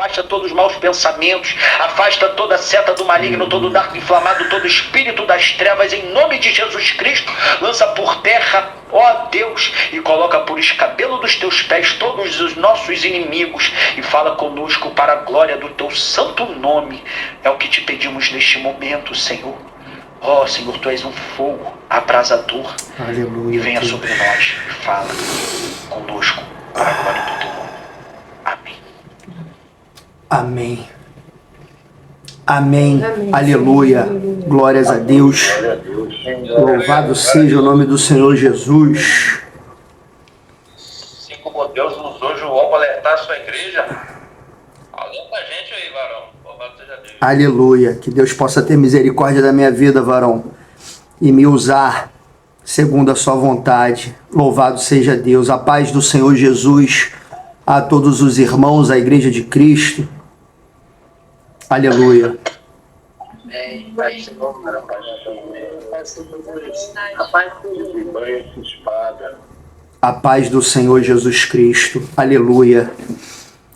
afasta todos os maus pensamentos, afasta toda seta do maligno, todo dardo inflamado, todo espírito das trevas, em nome de Jesus Cristo, lança por terra, ó Deus, e coloca por escabelo dos teus pés todos os nossos inimigos, e fala conosco para a glória do teu santo nome. É o que te pedimos neste momento, Senhor. Ó Senhor, tu és um fogo abrasador. Aleluia, e venha Deus. sobre nós e fala conosco para a glória do teu nome. Amém. Amém. Amém. Amém. Aleluia. Glórias a Deus. Louvado seja o nome do Senhor Jesus. Assim como Deus usou João para alertar a sua igreja, alenta a gente aí, varão. Louvado seja Deus. Aleluia. Que Deus possa ter misericórdia da minha vida, varão, e me usar segundo a sua vontade. Louvado seja Deus. A paz do Senhor Jesus a todos os irmãos, a Igreja de Cristo. Aleluia. Amém. A paz do Senhor Jesus Cristo. Aleluia.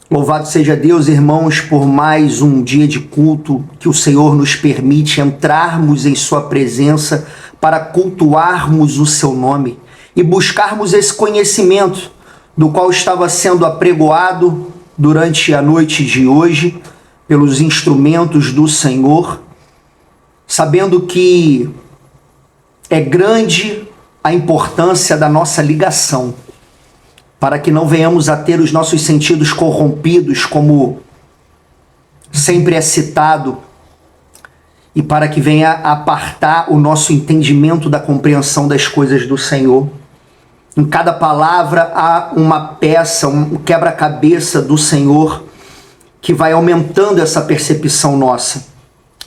Louvado seja Deus, irmãos, por mais um dia de culto que o Senhor nos permite entrarmos em sua presença para cultuarmos o seu nome e buscarmos esse conhecimento do qual estava sendo apregoado durante a noite de hoje pelos instrumentos do Senhor, sabendo que é grande a importância da nossa ligação, para que não venhamos a ter os nossos sentidos corrompidos, como sempre é citado, e para que venha apartar o nosso entendimento da compreensão das coisas do Senhor. Em cada palavra há uma peça, um quebra-cabeça do Senhor que vai aumentando essa percepção nossa,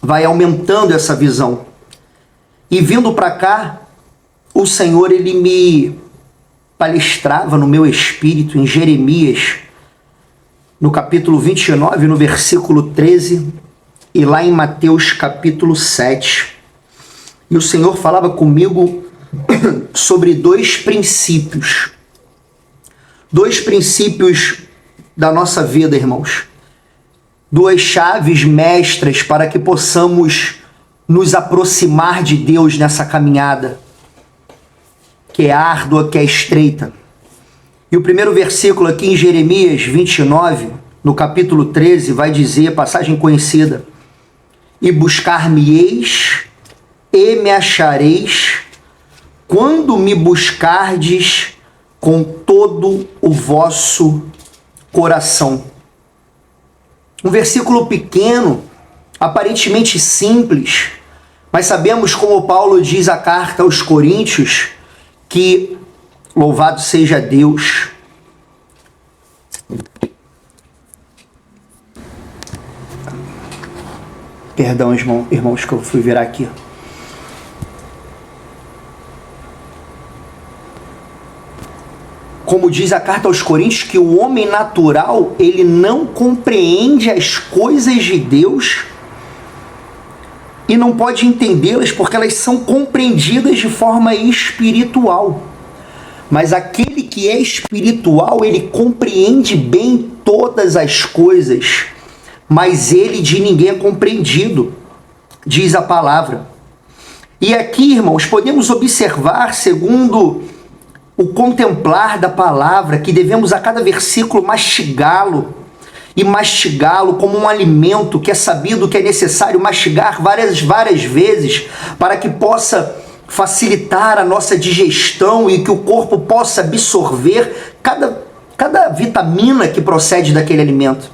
vai aumentando essa visão. E vindo para cá, o Senhor, ele me palestrava no meu espírito em Jeremias, no capítulo 29, no versículo 13, e lá em Mateus capítulo 7. E o Senhor falava comigo sobre dois princípios da nossa vida, irmãos. Duas chaves mestras para que possamos nos aproximar de Deus nessa caminhada, que é árdua, que é estreita. E o primeiro versículo aqui em Jeremias 29, no capítulo 13, vai dizer, passagem conhecida: e buscar-me-eis e me achareis, quando me buscardes com todo o vosso coração. Um versículo pequeno, aparentemente simples, mas sabemos, como Paulo diz a carta aos Coríntios, que louvado seja Deus, perdão, irmãos, que eu fui virar aqui. Como diz a carta aos Coríntios, que o homem natural, ele não compreende as coisas de Deus e não pode entendê-las porque elas são compreendidas de forma espiritual. Mas aquele que é espiritual, ele compreende bem todas as coisas, mas ele de ninguém é compreendido, diz a palavra. E aqui, irmãos, podemos observar, segundo o contemplar da palavra, que devemos a cada versículo mastigá-lo, e mastigá-lo como um alimento que é sabido que é necessário mastigar várias vezes para que possa facilitar a nossa digestão e que o corpo possa absorver cada vitamina que procede daquele alimento,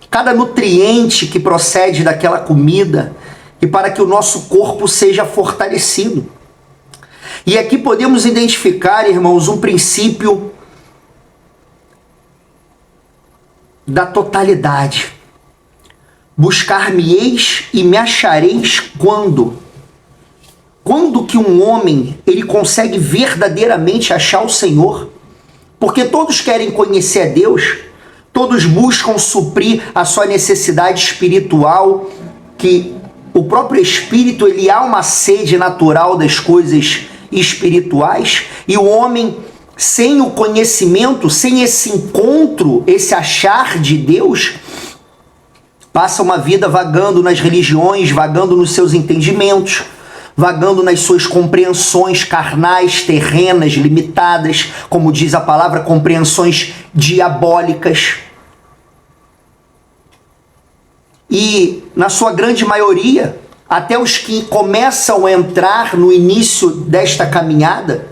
cada nutriente que procede daquela comida, e para que o nosso corpo seja fortalecido. E aqui podemos identificar, irmãos, um princípio da totalidade. Buscar-me-eis e me achareis quando? Quando que um homem, ele consegue verdadeiramente achar o Senhor? Porque todos querem conhecer a Deus, todos buscam suprir a sua necessidade espiritual, que o próprio Espírito, ele há uma sede natural das coisas espirituais, e o homem, sem o conhecimento, sem esse encontro, esse achar de Deus, Passa uma vida vagando nas religiões, vagando nos seus entendimentos, vagando nas suas compreensões carnais, terrenas, limitadas, como diz a palavra, compreensões diabólicas. E, na sua grande maioria, até os que começam a entrar no início desta caminhada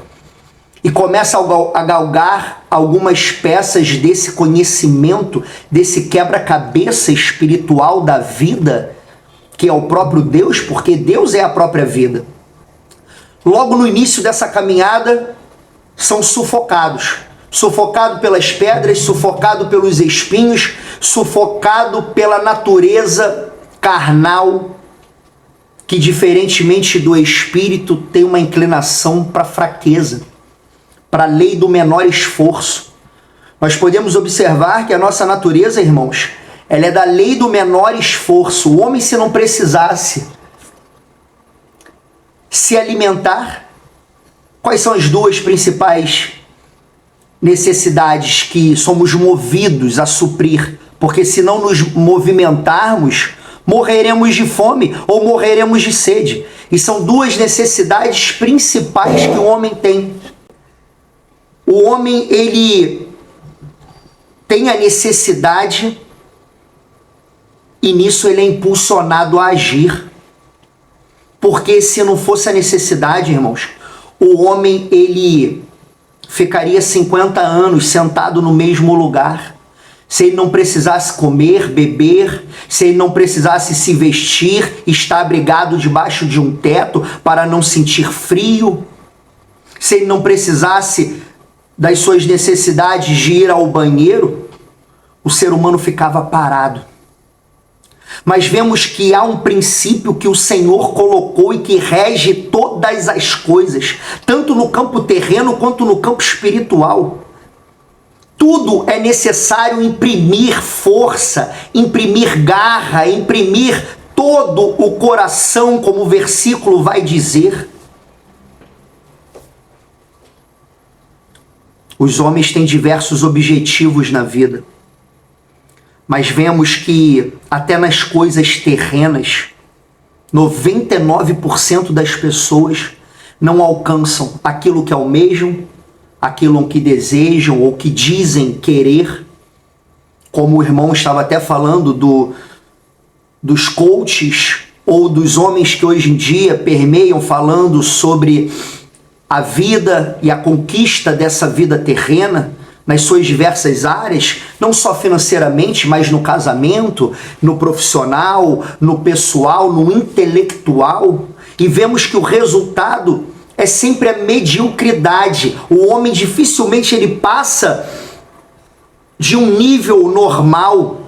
e começam a galgar algumas peças desse conhecimento, desse quebra-cabeça espiritual da vida, que é o próprio Deus, porque Deus é a própria vida. Logo no início dessa caminhada, são sufocados. Sufocado pelas pedras, sufocado pelos espinhos, sufocado pela natureza carnal, que diferentemente do espírito tem uma inclinação para a fraqueza, para a lei do menor esforço. Nós podemos observar que a nossa natureza, irmãos, ela é da lei do menor esforço. O homem, se não precisasse se alimentar, quais são as duas principais necessidades que somos movidos a suprir? Porque se não nos movimentarmos, morreremos de fome ou morreremos de sede. E são duas necessidades principais que o homem tem. O homem, ele tem a necessidade e nisso ele é impulsionado a agir. Porque se não fosse a necessidade, irmãos, o homem, ele ficaria 50 anos sentado no mesmo lugar. Se ele não precisasse comer, beber, se ele não precisasse se vestir, estar abrigado debaixo de um teto para não sentir frio, se ele não precisasse das suas necessidades de ir ao banheiro, o ser humano ficava parado. Mas vemos que há um princípio que o Senhor colocou e que rege todas as coisas, tanto no campo terreno quanto no campo espiritual. Tudo é necessário imprimir força, imprimir garra, imprimir todo o coração, como o versículo vai dizer. Os homens têm diversos objetivos na vida, mas vemos que até nas coisas terrenas, 99% das pessoas não alcançam aquilo que almejam, aquilo que desejam ou que dizem querer. Como o irmão estava até falando dos coaches ou dos homens que hoje em dia permeiam falando sobre a vida e a conquista dessa vida terrena nas suas diversas áreas, não só financeiramente, mas no casamento, no profissional, no pessoal, no intelectual, e vemos que o resultado é sempre a mediocridade. O homem dificilmente ele passa de um nível normal,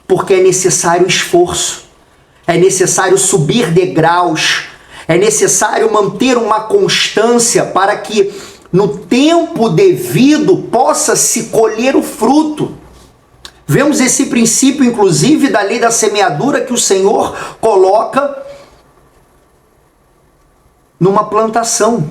porque é necessário esforço, é necessário subir degraus, é necessário manter uma constância para que no tempo devido possa se colher o fruto. Vemos esse princípio, inclusive, da lei da semeadura que o Senhor coloca numa plantação.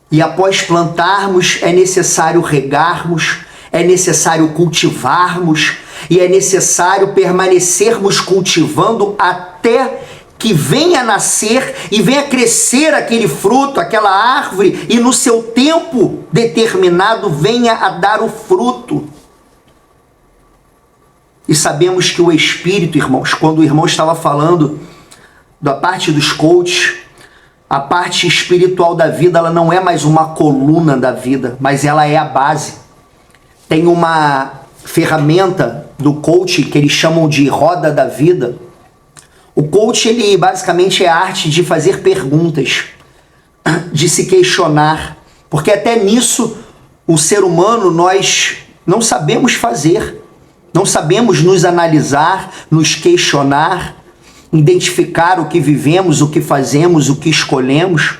E após plantarmos, é necessário regarmos, é necessário cultivarmos, e é necessário permanecermos cultivando até que venha nascer e venha crescer aquele fruto, aquela árvore, e no seu tempo determinado venha a dar o fruto. E sabemos que o Espírito, irmãos, quando o irmão estava falando da parte dos coaches, a parte espiritual da vida, ela não é mais uma coluna da vida, mas ela é a base. Tem uma ferramenta do coach que eles chamam de roda da vida. O coach, ele basicamente é a arte de fazer perguntas, de se questionar, porque até nisso o ser humano nós não sabemos fazer, não sabemos nos analisar, nos questionar, identificar o que vivemos, o que fazemos, o que escolhemos.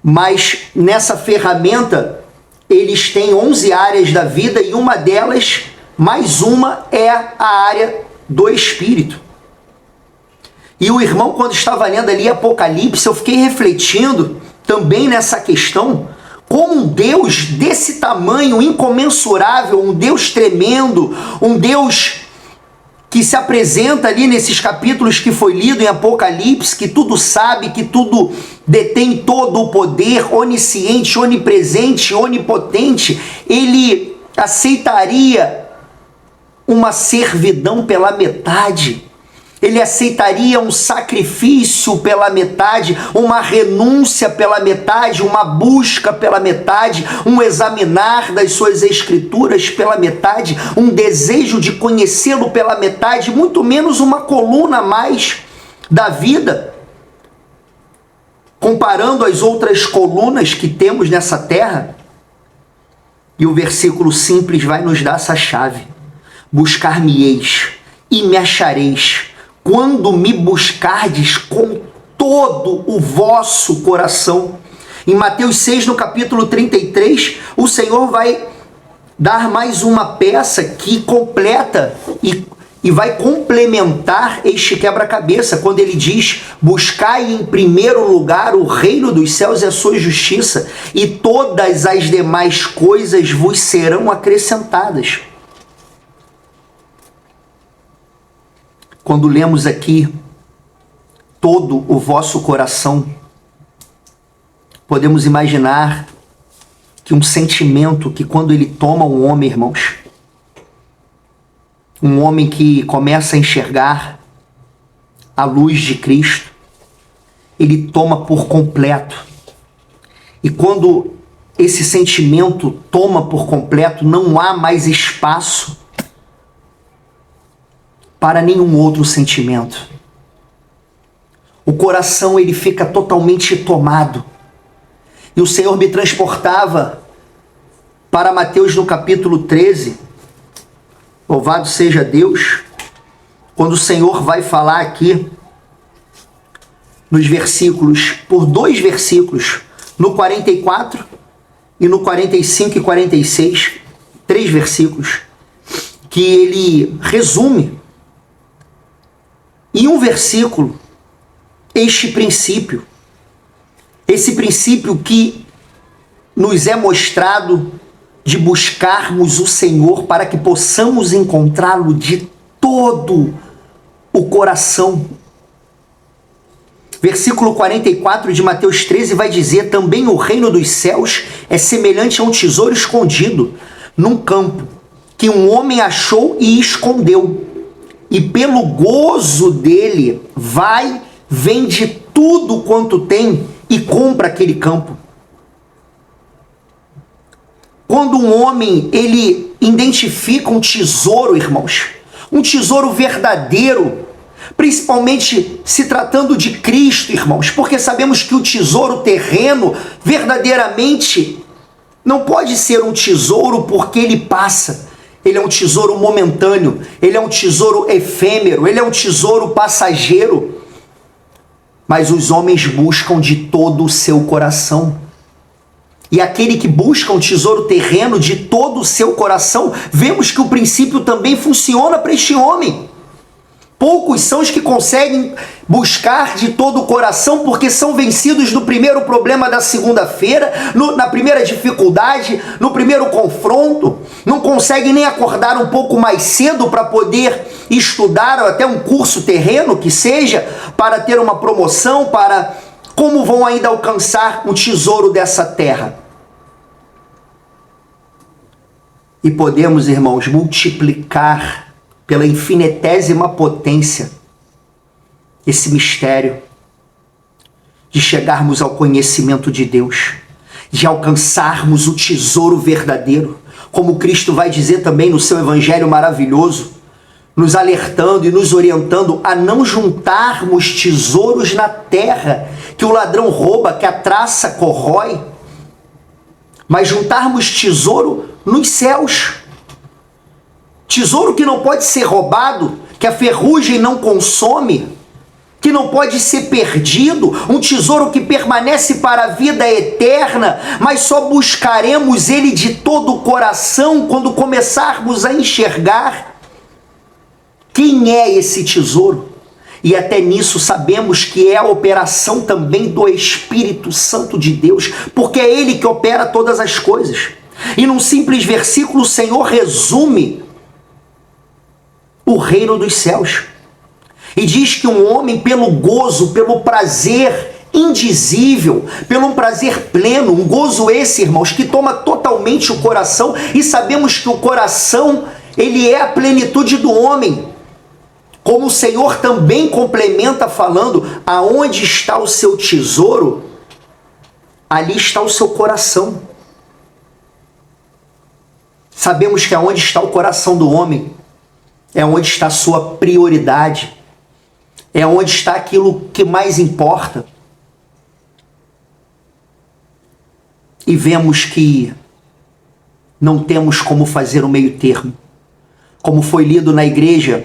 Mas nessa ferramenta eles têm 11 áreas da vida e uma delas, mais uma, é a área do Espírito. E o irmão, quando estava lendo ali Apocalipse, eu fiquei refletindo também nessa questão, com um Deus desse tamanho, incomensurável, um Deus tremendo, um Deus que se apresenta ali nesses capítulos que foi lido em Apocalipse, que tudo sabe, que tudo detém todo o poder, onisciente, onipresente, onipotente, ele aceitaria uma servidão pela metade. Ele aceitaria um sacrifício pela metade, uma renúncia pela metade, uma busca pela metade, um examinar das suas escrituras pela metade, um desejo de conhecê-lo pela metade, muito menos uma coluna a mais da vida. Comparando as outras colunas que temos nessa terra, e o versículo simples vai nos dar essa chave: buscar-me-eis e me achareis, quando me buscardes com todo o vosso coração. Em Mateus 6, no capítulo 33, o Senhor vai dar mais uma peça que completa e vai complementar este quebra-cabeça, quando ele diz: buscai em primeiro lugar o reino dos céus e a sua justiça, e todas as demais coisas vos serão acrescentadas. Quando lemos aqui todo o vosso coração, podemos imaginar que um sentimento que, quando ele toma um homem, irmãos, um homem que começa a enxergar a luz de Cristo, ele toma por completo. E quando esse sentimento toma por completo, não há mais espaço para nenhum outro sentimento. O coração, ele fica totalmente tomado. E o Senhor me transportava para Mateus no capítulo 13. Louvado seja Deus, quando o Senhor vai falar aqui nos versículos, por 2 versículos, no 44 e no 45 e 46, 3 versículos, que ele resume em um versículo este princípio, esse princípio que nos é mostrado de buscarmos o Senhor para que possamos encontrá-lo de todo o coração. Versículo 44 de Mateus 13 vai dizer: também o reino dos céus é semelhante a um tesouro escondido num campo, que um homem achou e escondeu. E pelo gozo dele, vai, vende tudo quanto tem e compra aquele campo. Quando um homem, ele identifica um tesouro, irmãos, um tesouro verdadeiro, principalmente se tratando de Cristo, irmãos, porque sabemos que o tesouro terreno, verdadeiramente, não pode ser um tesouro porque ele passa. Ele é um tesouro momentâneo, ele é um tesouro efêmero, ele é um tesouro passageiro. Mas os homens buscam de todo o seu coração. E aquele que busca um tesouro terreno de todo o seu coração, vemos que o princípio também funciona para este homem. Poucos são os que conseguem buscar de todo o coração, porque são vencidos no primeiro problema da segunda-feira, na primeira dificuldade, no primeiro confronto. Não conseguem nem acordar um pouco mais cedo para poder estudar, ou até um curso terreno que seja, para ter uma promoção, para como vão ainda alcançar o tesouro dessa terra. E podemos, irmãos, multiplicar pela infinitésima potência esse mistério de chegarmos ao conhecimento de Deus, de alcançarmos o tesouro verdadeiro, como Cristo vai dizer também no seu evangelho maravilhoso, nos alertando e nos orientando a não juntarmos tesouros na terra, que o ladrão rouba, que a traça corrói, mas juntarmos tesouro nos céus. Tesouro que não pode ser roubado, que a ferrugem não consome, que não pode ser perdido, um tesouro que permanece para a vida eterna, mas só buscaremos ele de todo o coração quando começarmos a enxergar quem é esse tesouro. E até nisso sabemos que é a operação também do Espírito Santo de Deus, porque é Ele que opera todas as coisas. E num simples versículo o Senhor resume o reino dos céus. E diz que um homem, pelo gozo, pelo prazer indizível, pelo um prazer pleno, um gozo esse, irmãos, que toma totalmente o coração, e sabemos que o coração, ele é a plenitude do homem. Como o Senhor também complementa falando, aonde está o seu tesouro, ali está o seu coração. Sabemos que aonde está o coração do homem, é onde está a sua prioridade, é onde está aquilo que mais importa. E vemos que não temos como fazer o meio termo. Como foi lido na igreja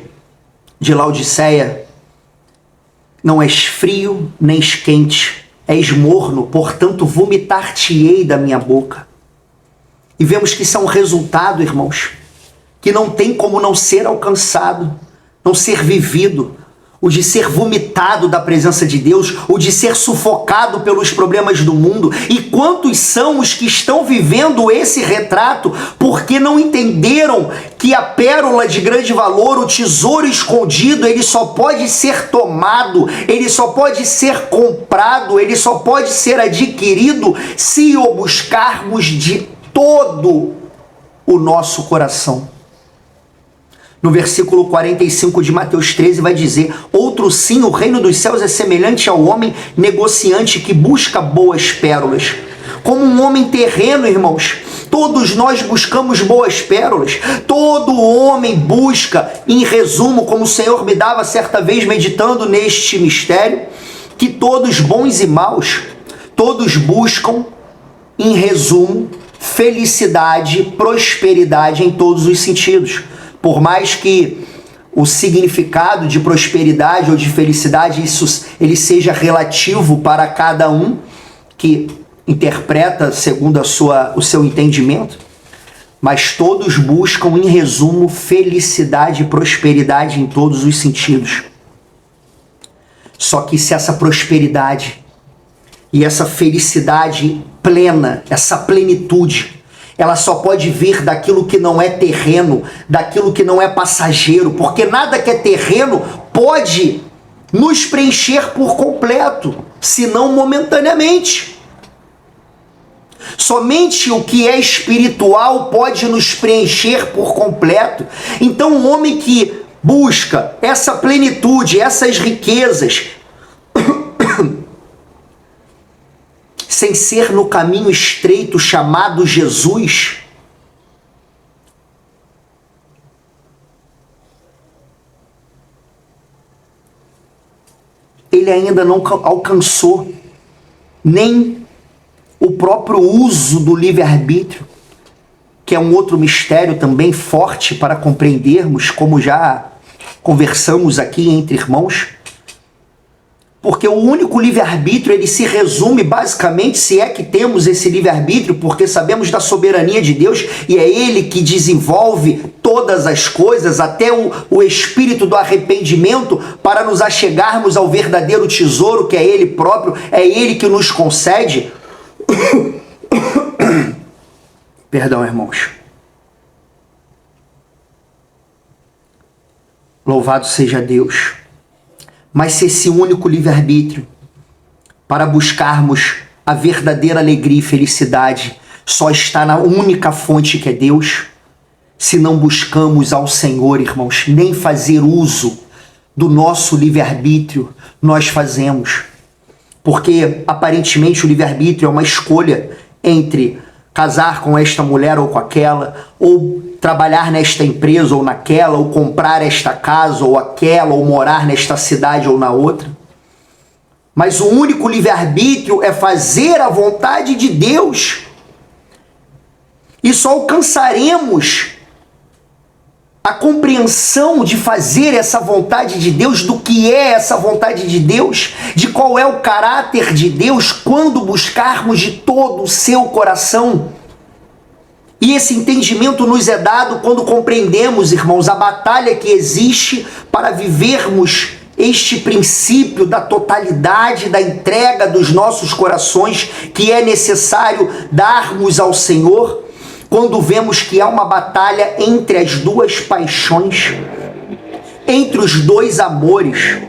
de Laodiceia, não és frio nem és quente, és morno, portanto vomitar-te-ei da minha boca. E vemos que isso é um resultado, irmãos, que não tem como não ser alcançado, não ser vivido, o de ser vomitado da presença de Deus, o de ser sufocado pelos problemas do mundo. E quantos são os que estão vivendo esse retrato porque não entenderam que a pérola de grande valor, o tesouro escondido, ele só pode ser tomado, ele só pode ser comprado, ele só pode ser adquirido se o buscarmos de todo o nosso coração. No versículo 45 de Mateus 13 vai dizer: outro sim, o reino dos céus é semelhante ao homem negociante que busca boas pérolas. Como um homem terreno, irmãos, todos nós buscamos boas pérolas, todo homem busca, em resumo, como o Senhor me dava certa vez meditando neste mistério, que todos bons e maus, todos buscam, em resumo, felicidade, prosperidade em todos os sentidos. Por mais que o significado de prosperidade ou de felicidade, ele seja relativo para cada um que interpreta segundo o seu entendimento, mas todos buscam, em resumo, felicidade e prosperidade em todos os sentidos. Só que se essa prosperidade e essa felicidade plena, essa plenitude, ela só pode vir daquilo que não é terreno, daquilo que não é passageiro, porque nada que é terreno pode nos preencher por completo, senão momentaneamente. Somente o que é espiritual pode nos preencher por completo. Então, um homem que busca essa plenitude, essas riquezas, sem ser no caminho estreito chamado Jesus, ele ainda não alcançou nem o próprio uso do livre-arbítrio, que é um outro mistério também forte para compreendermos, como já conversamos aqui entre irmãos. Porque o único livre-arbítrio, ele se resume basicamente, se é que temos esse livre-arbítrio, porque sabemos da soberania de Deus, e é Ele que desenvolve todas as coisas, até o espírito do arrependimento, para nos achegarmos ao verdadeiro tesouro, que é Ele próprio, é Ele que nos concede. Perdão, irmãos. Louvado seja Deus. Mas se esse único livre-arbítrio para buscarmos a verdadeira alegria e felicidade só está na única fonte que é Deus, se não buscamos ao Senhor, irmãos, nem fazer uso do nosso livre-arbítrio nós fazemos. Porque aparentemente o livre-arbítrio é uma escolha entre casar com esta mulher ou com aquela, ou trabalhar nesta empresa ou naquela, ou comprar esta casa ou aquela, ou morar nesta cidade ou na outra. Mas o único livre-arbítrio é fazer a vontade de Deus. E só alcançaremos a compreensão de fazer essa vontade de Deus, do que é essa vontade de Deus, de qual é o caráter de Deus, quando buscarmos de todo o seu coração. E esse entendimento nos é dado quando compreendemos, irmãos, a batalha que existe para vivermos este princípio da totalidade, da entrega dos nossos corações que é necessário darmos ao Senhor, quando vemos que há uma batalha entre as duas paixões, entre os dois amores.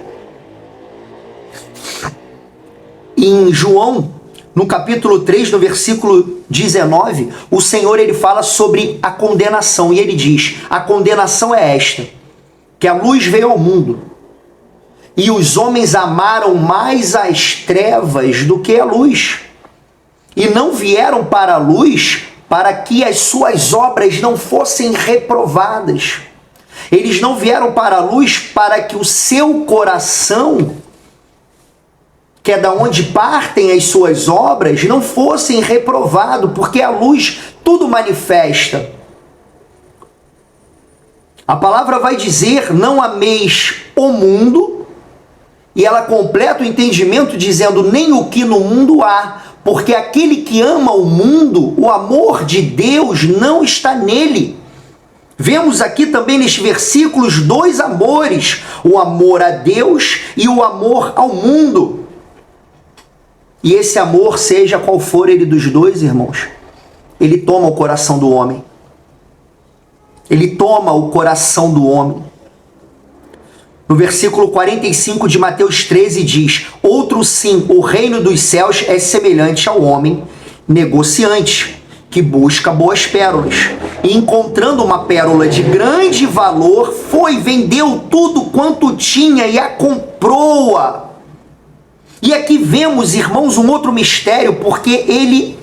Em João, no capítulo 3, no versículo 19, o Senhor ele fala sobre a condenação, e ele diz: a condenação é esta, que a luz veio ao mundo, e os homens amaram mais as trevas do que a luz, e não vieram para a luz para que as suas obras não fossem reprovadas. Eles não vieram para a luz para que o seu coração, que é da onde partem as suas obras, não fossem reprovado, porque a luz tudo manifesta. A palavra vai dizer: não ameis o mundo, e ela completa o entendimento dizendo: nem o que no mundo há, porque aquele que ama o mundo, o amor de Deus não está nele. Vemos aqui também neste versículo os dois amores, o amor a Deus e o amor ao mundo. E esse amor, seja qual for ele dos dois, irmãos, ele toma o coração do homem. Ele toma o coração do homem. No versículo 45 de Mateus 13 diz: outro sim, o reino dos céus é semelhante ao homem negociante, que busca boas pérolas. E encontrando uma pérola de grande valor, foi, vendeu tudo quanto tinha e a comprou-a. E aqui vemos, irmãos, um outro mistério, porque ele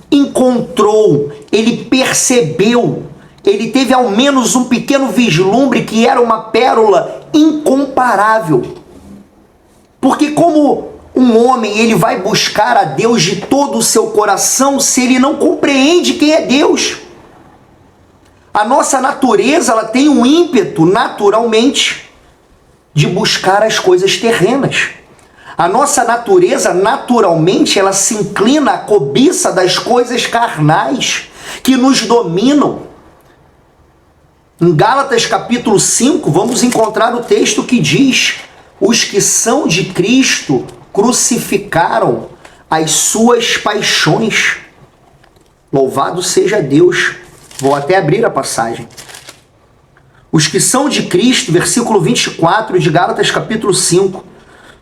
encontrou, ele percebeu, ele teve ao menos um pequeno vislumbre que era uma pérola incomparável. Porque como um homem, ele vai buscar a Deus de todo o seu coração se ele não compreende quem é Deus? A nossa natureza, ela tem um ímpeto, naturalmente, de buscar as coisas terrenas. A nossa natureza, naturalmente, ela se inclina à cobiça das coisas carnais que nos dominam. Em Gálatas capítulo 5, vamos encontrar o texto que diz: os que são de Cristo crucificaram as suas paixões. Louvado seja Deus. Vou até abrir a passagem. Os que são de Cristo, versículo 24 de Gálatas capítulo 5,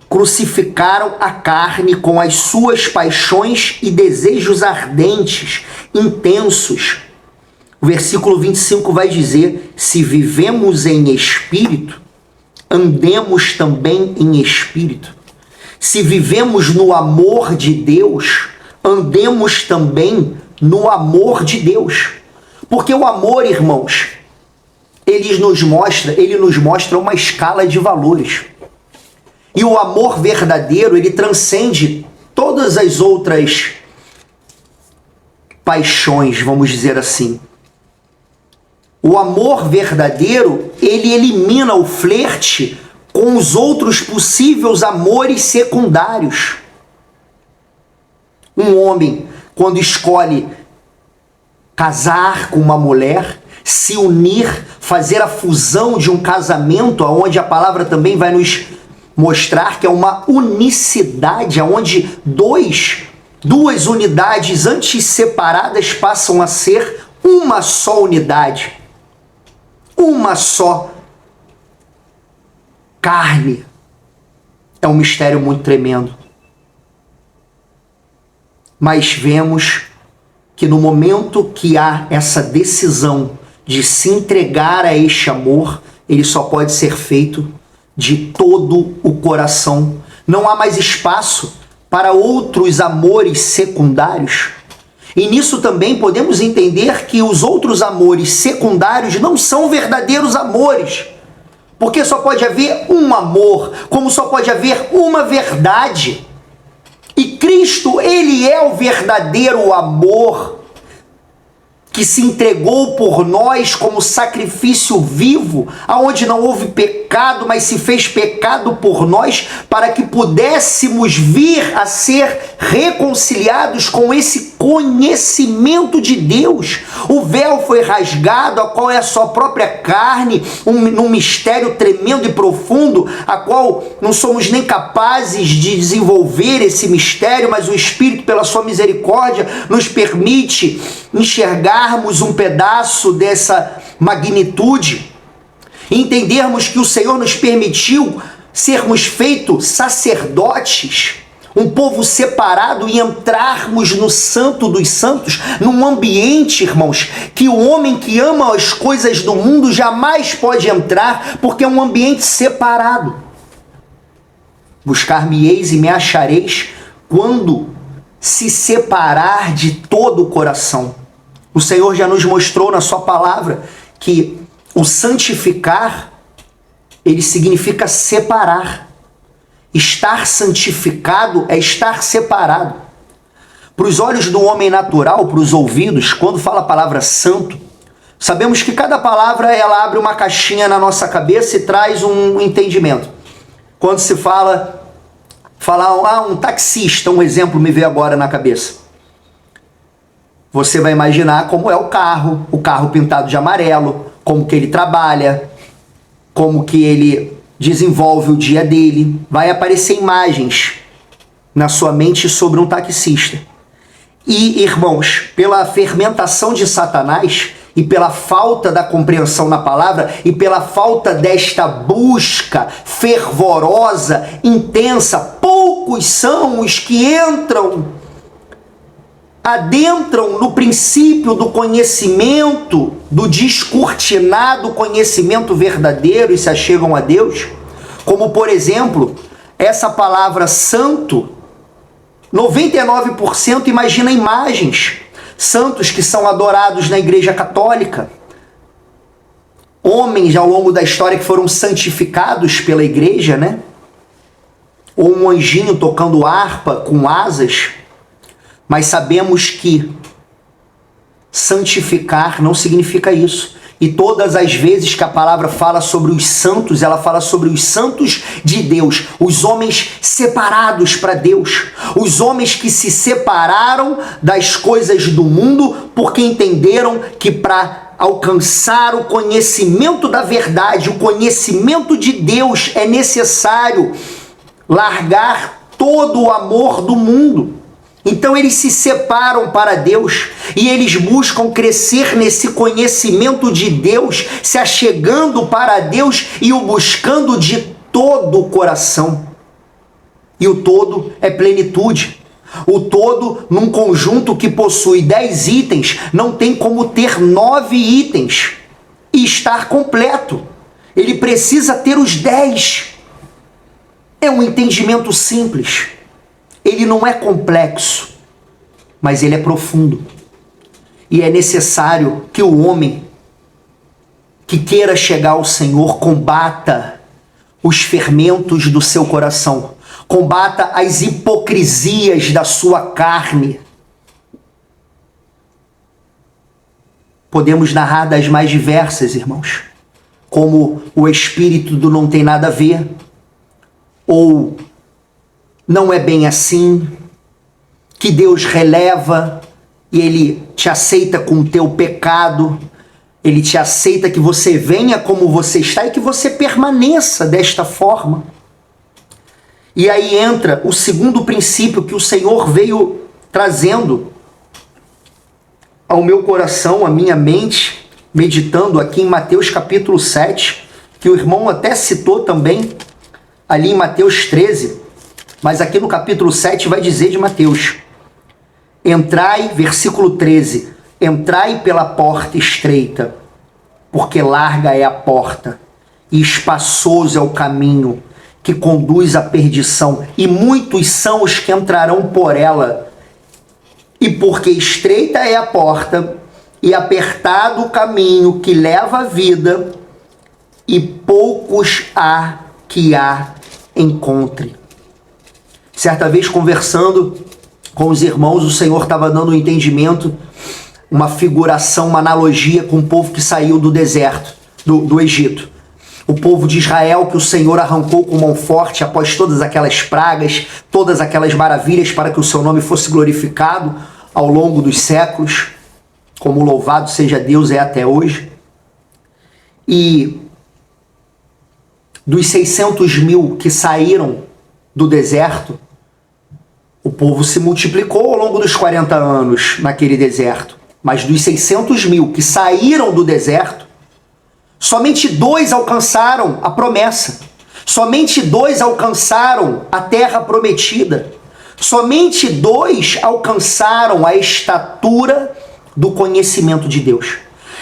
crucificaram a carne com as suas paixões e desejos ardentes, intensos. O versículo 25 vai dizer: se vivemos em espírito, andemos também em espírito. Se vivemos no amor de Deus, andemos também no amor de Deus. Porque o amor, irmãos, ele nos mostra uma escala de valores. E o amor verdadeiro, ele transcende todas as outras paixões, vamos dizer assim. O amor verdadeiro, ele elimina o flerte com os outros possíveis amores secundários. Um homem, quando escolhe casar com uma mulher, se unir, fazer a fusão de um casamento, onde a palavra também vai nos mostrar que é uma unicidade, onde duas unidades antes separadas passam a ser uma só unidade, uma só carne. É um mistério muito tremendo. Mas vemos que no momento que há essa decisão de se entregar a este amor, ele só pode ser feito de todo o coração. Não há mais espaço para outros amores secundários. E nisso também podemos entender que os outros amores secundários não são verdadeiros amores. Porque só pode haver um amor, como só pode haver uma verdade. E Cristo, ele é o verdadeiro amor. que se entregou por nós como sacrifício vivo, aonde não houve pecado, mas se fez pecado por nós, para que pudéssemos vir a ser reconciliados com esse conhecimento de Deus. O véu foi rasgado, a qual é a sua própria carne, num mistério tremendo e profundo, a qual não somos nem capazes de desenvolver esse mistério, mas o Espírito, pela sua misericórdia, nos permite enxergarmos um pedaço dessa magnitude, entendermos que o Senhor nos permitiu sermos feitos sacerdotes, um povo separado, e entrarmos no Santo dos Santos, num ambiente, irmãos, que o homem que ama as coisas do mundo jamais pode entrar, porque é um ambiente separado. Buscar-me-eis e me achareis quando se separar de todo o coração. O Senhor já nos mostrou na sua palavra que o santificar, ele significa separar. Estar santificado é estar separado. Para os olhos do homem natural, para os ouvidos, quando fala a palavra santo, sabemos que cada palavra ela abre uma caixinha na nossa cabeça e traz um entendimento. Quando se fala um taxista, um exemplo me veio agora na cabeça. Você vai imaginar como é o carro pintado de amarelo, como que ele trabalha, como que ele desenvolve o dia dele. Vai aparecer imagens na sua mente sobre um taxista. E, irmãos, pela fermentação de Satanás e pela falta da compreensão na palavra e pela falta desta busca fervorosa, intensa, poucos são os que adentram no princípio do conhecimento, do descortinado conhecimento verdadeiro e se achegam a Deus, como por exemplo, essa palavra santo, 99% imagina imagens, santos que são adorados na Igreja Católica, homens ao longo da história que foram santificados pela Igreja, né? Ou um anjinho tocando harpa com asas. Mas sabemos que santificar não significa isso. E todas as vezes que a palavra fala sobre os santos, ela fala sobre os santos de Deus, os homens separados para Deus, os homens que se separaram das coisas do mundo porque entenderam que para alcançar o conhecimento da verdade, o conhecimento de Deus, é necessário largar todo o amor do mundo. Então eles se separam para Deus e eles buscam crescer nesse conhecimento de Deus, se achegando para Deus e o buscando de todo o coração. E o todo é plenitude. O todo, num conjunto que possui 10 itens, não tem como ter 9 itens e estar completo. Ele precisa ter os 10. É um entendimento simples. Ele não é complexo, mas ele é profundo. E é necessário que o homem que queira chegar ao Senhor combata os fermentos do seu coração, combata as hipocrisias da sua carne. Podemos narrar das mais diversas, irmãos, como o espírito do não tem nada a ver, ou não é bem assim, que Deus releva e Ele te aceita com o teu pecado, Ele te aceita que você venha como você está e que você permaneça desta forma. E aí entra o segundo princípio que o Senhor veio trazendo ao meu coração, à minha mente, meditando aqui em Mateus capítulo 7, que o irmão até citou também, ali em Mateus 13, mas aqui no capítulo 7 vai dizer de Mateus: entrai, versículo 13, entrai pela porta estreita, porque larga é a porta, e espaçoso é o caminho que conduz à perdição, e muitos são os que entrarão por ela. E porque estreita é a porta, e apertado o caminho que leva à vida, e poucos há que a encontre. Certa vez, conversando com os irmãos, o Senhor estava dando um entendimento uma figuração, uma analogia com o povo que saiu do deserto, do Egito. O povo de Israel que o Senhor arrancou com mão forte após todas aquelas pragas, todas aquelas maravilhas para que o seu nome fosse glorificado ao longo dos séculos, como louvado seja Deus é até hoje. E dos 600 mil que saíram do deserto, o povo se multiplicou ao longo dos 40 anos naquele deserto. Mas dos 600 mil que saíram do deserto, somente 2 alcançaram a promessa. Somente 2 alcançaram a terra prometida. Somente 2 alcançaram a estatura do conhecimento de Deus.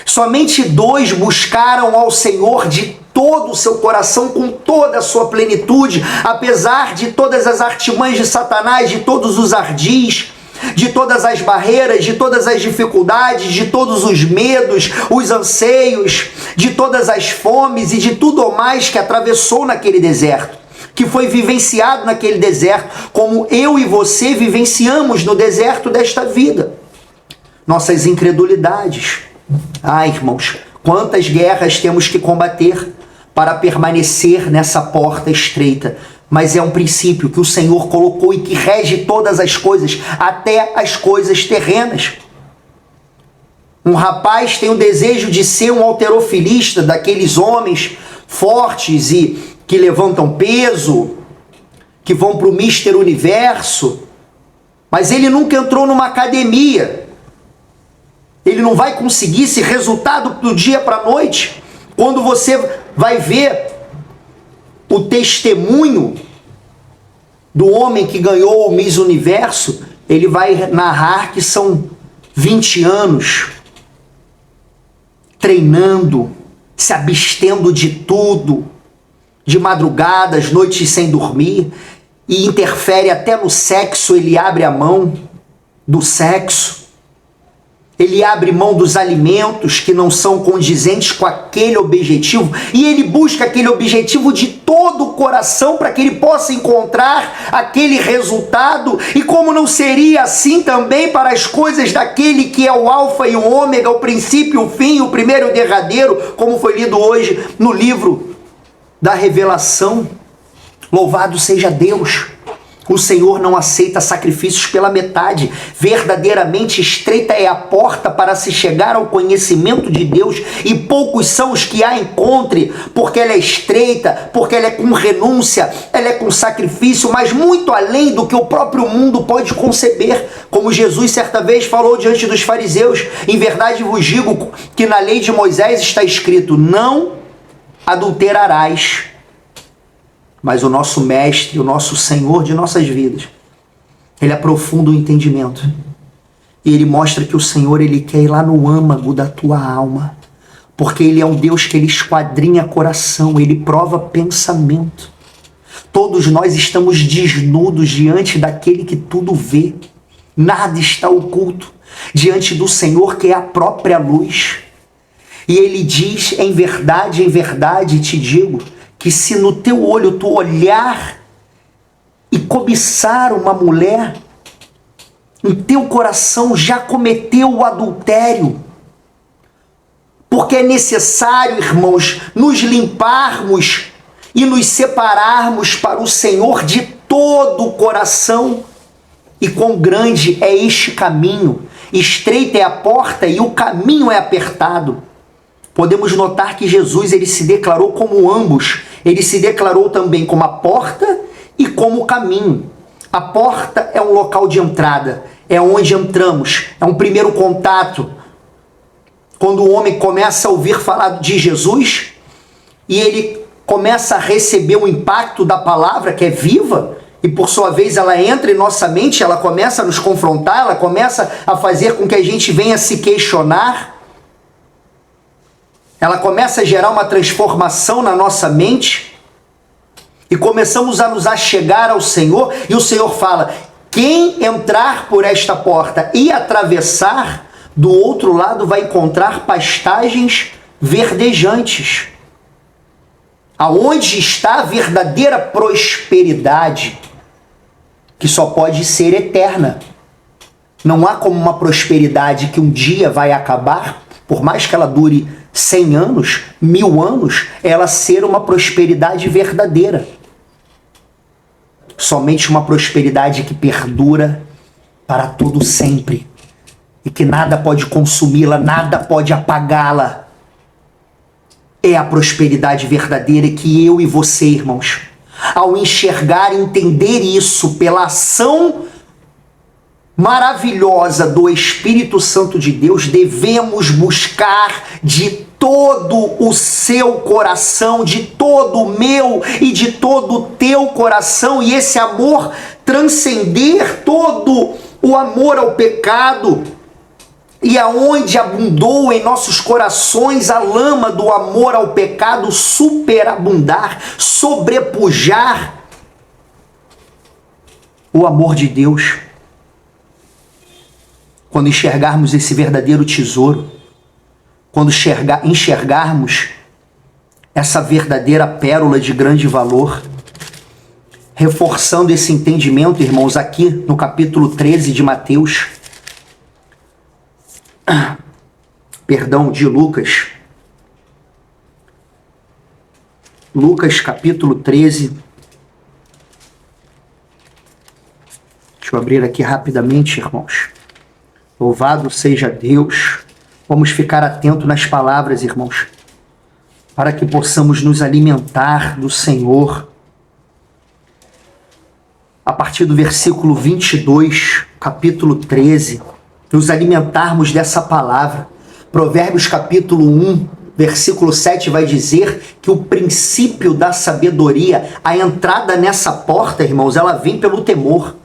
Somente 2 buscaram ao Senhor de todo o seu coração, com toda a sua plenitude, apesar de todas as artimanhas de Satanás, de todos os ardis, de todas as barreiras, de todas as dificuldades, de todos os medos, os anseios, de todas as fomes e de tudo o mais que atravessou naquele deserto, que foi vivenciado naquele deserto, como eu e você vivenciamos no deserto desta vida. Nossas incredulidades. Irmãos, quantas guerras temos que combater para permanecer nessa porta estreita. Mas é um princípio que o Senhor colocou e que rege todas as coisas, até as coisas terrenas. Um rapaz tem o desejo de ser um halterofilista, daqueles homens fortes e que levantam peso, que vão para o Mister Universo, mas ele nunca entrou numa academia. Ele não vai conseguir esse resultado do dia para a noite. Quando você vai ver o testemunho do homem que ganhou o Miss Universo, ele vai narrar que são 20 anos treinando, se abstendo de tudo, de madrugadas, noites sem dormir, e interfere até no sexo. Ele abre a mão do sexo, ele abre mão dos alimentos que não são condizentes com aquele objetivo, e ele busca aquele objetivo de todo o coração para que ele possa encontrar aquele resultado. E como não seria assim também para as coisas daquele que é o alfa e o ômega, o princípio, o fim, o primeiro e o derradeiro, como foi lido hoje no livro da Revelação. Louvado seja Deus! O Senhor não aceita sacrifícios pela metade. Verdadeiramente estreita é a porta para se chegar ao conhecimento de Deus, e poucos são os que a encontrem, porque ela é estreita, porque ela é com renúncia, ela é com sacrifício, mas muito além do que o próprio mundo pode conceber. Como Jesus certa vez falou diante dos fariseus: em verdade vos digo que na lei de Moisés está escrito: não adulterarás. Mas o nosso mestre, o nosso Senhor de nossas vidas, ele aprofunda o entendimento. E ele mostra que o Senhor, ele quer ir lá no âmago da tua alma. Porque ele é um Deus que ele esquadrinha coração, ele prova pensamento. Todos nós estamos desnudos diante daquele que tudo vê. Nada está oculto diante do Senhor, que é a própria luz. E ele diz: em verdade te digo, que se no teu olho tu olhar e cobiçar uma mulher, em teu coração já cometeu o adultério. Porque é necessário, irmãos, nos limparmos e nos separarmos para o Senhor de todo o coração. E quão grande é este caminho! Estreita é a porta e o caminho é apertado. Podemos notar que Jesus, ele se declarou como ambos. Ele se declarou também como a porta e como o caminho. A porta é um local de entrada, é onde entramos, é um primeiro contato. Quando o homem começa a ouvir falar de Jesus e ele começa a receber o impacto da palavra, que é viva, e por sua vez ela entra em nossa mente, ela começa a nos confrontar, ela começa a fazer com que a gente venha se questionar. Ela começa a gerar uma transformação na nossa mente e começamos a nos achegar ao Senhor, e o Senhor fala: quem entrar por esta porta e atravessar, do outro lado vai encontrar pastagens verdejantes, aonde está a verdadeira prosperidade, que só pode ser eterna. Não há como uma prosperidade que um dia vai acabar, por mais que ela dure 100 anos, 1000 anos, ela ser uma prosperidade verdadeira. Somente uma prosperidade que perdura para todo sempre e que nada pode consumi-la, nada pode apagá-la. É a prosperidade verdadeira que eu e você, irmãos, ao enxergar e entender isso pela ação maravilhosa do Espírito Santo de Deus, devemos buscar de todo o seu coração, de todo o meu e de todo o teu coração, e esse amor transcender todo o amor ao pecado, e aonde abundou em nossos corações a lama do amor ao pecado superabundar, sobrepujar o amor de Deus. Quando enxergarmos esse verdadeiro tesouro, quando enxergarmos essa verdadeira pérola de grande valor, reforçando esse entendimento, irmãos, aqui no capítulo 13 de Mateus, de Lucas. Lucas capítulo 13. Deixa eu abrir aqui rapidamente, irmãos. Louvado seja Deus. Vamos ficar atentos nas palavras, irmãos, para que possamos nos alimentar do Senhor. A partir do versículo 22, capítulo 13, nos alimentarmos dessa palavra. Provérbios capítulo 1, versículo 7 vai dizer que o princípio da sabedoria, a entrada nessa porta, irmãos, ela vem pelo temor.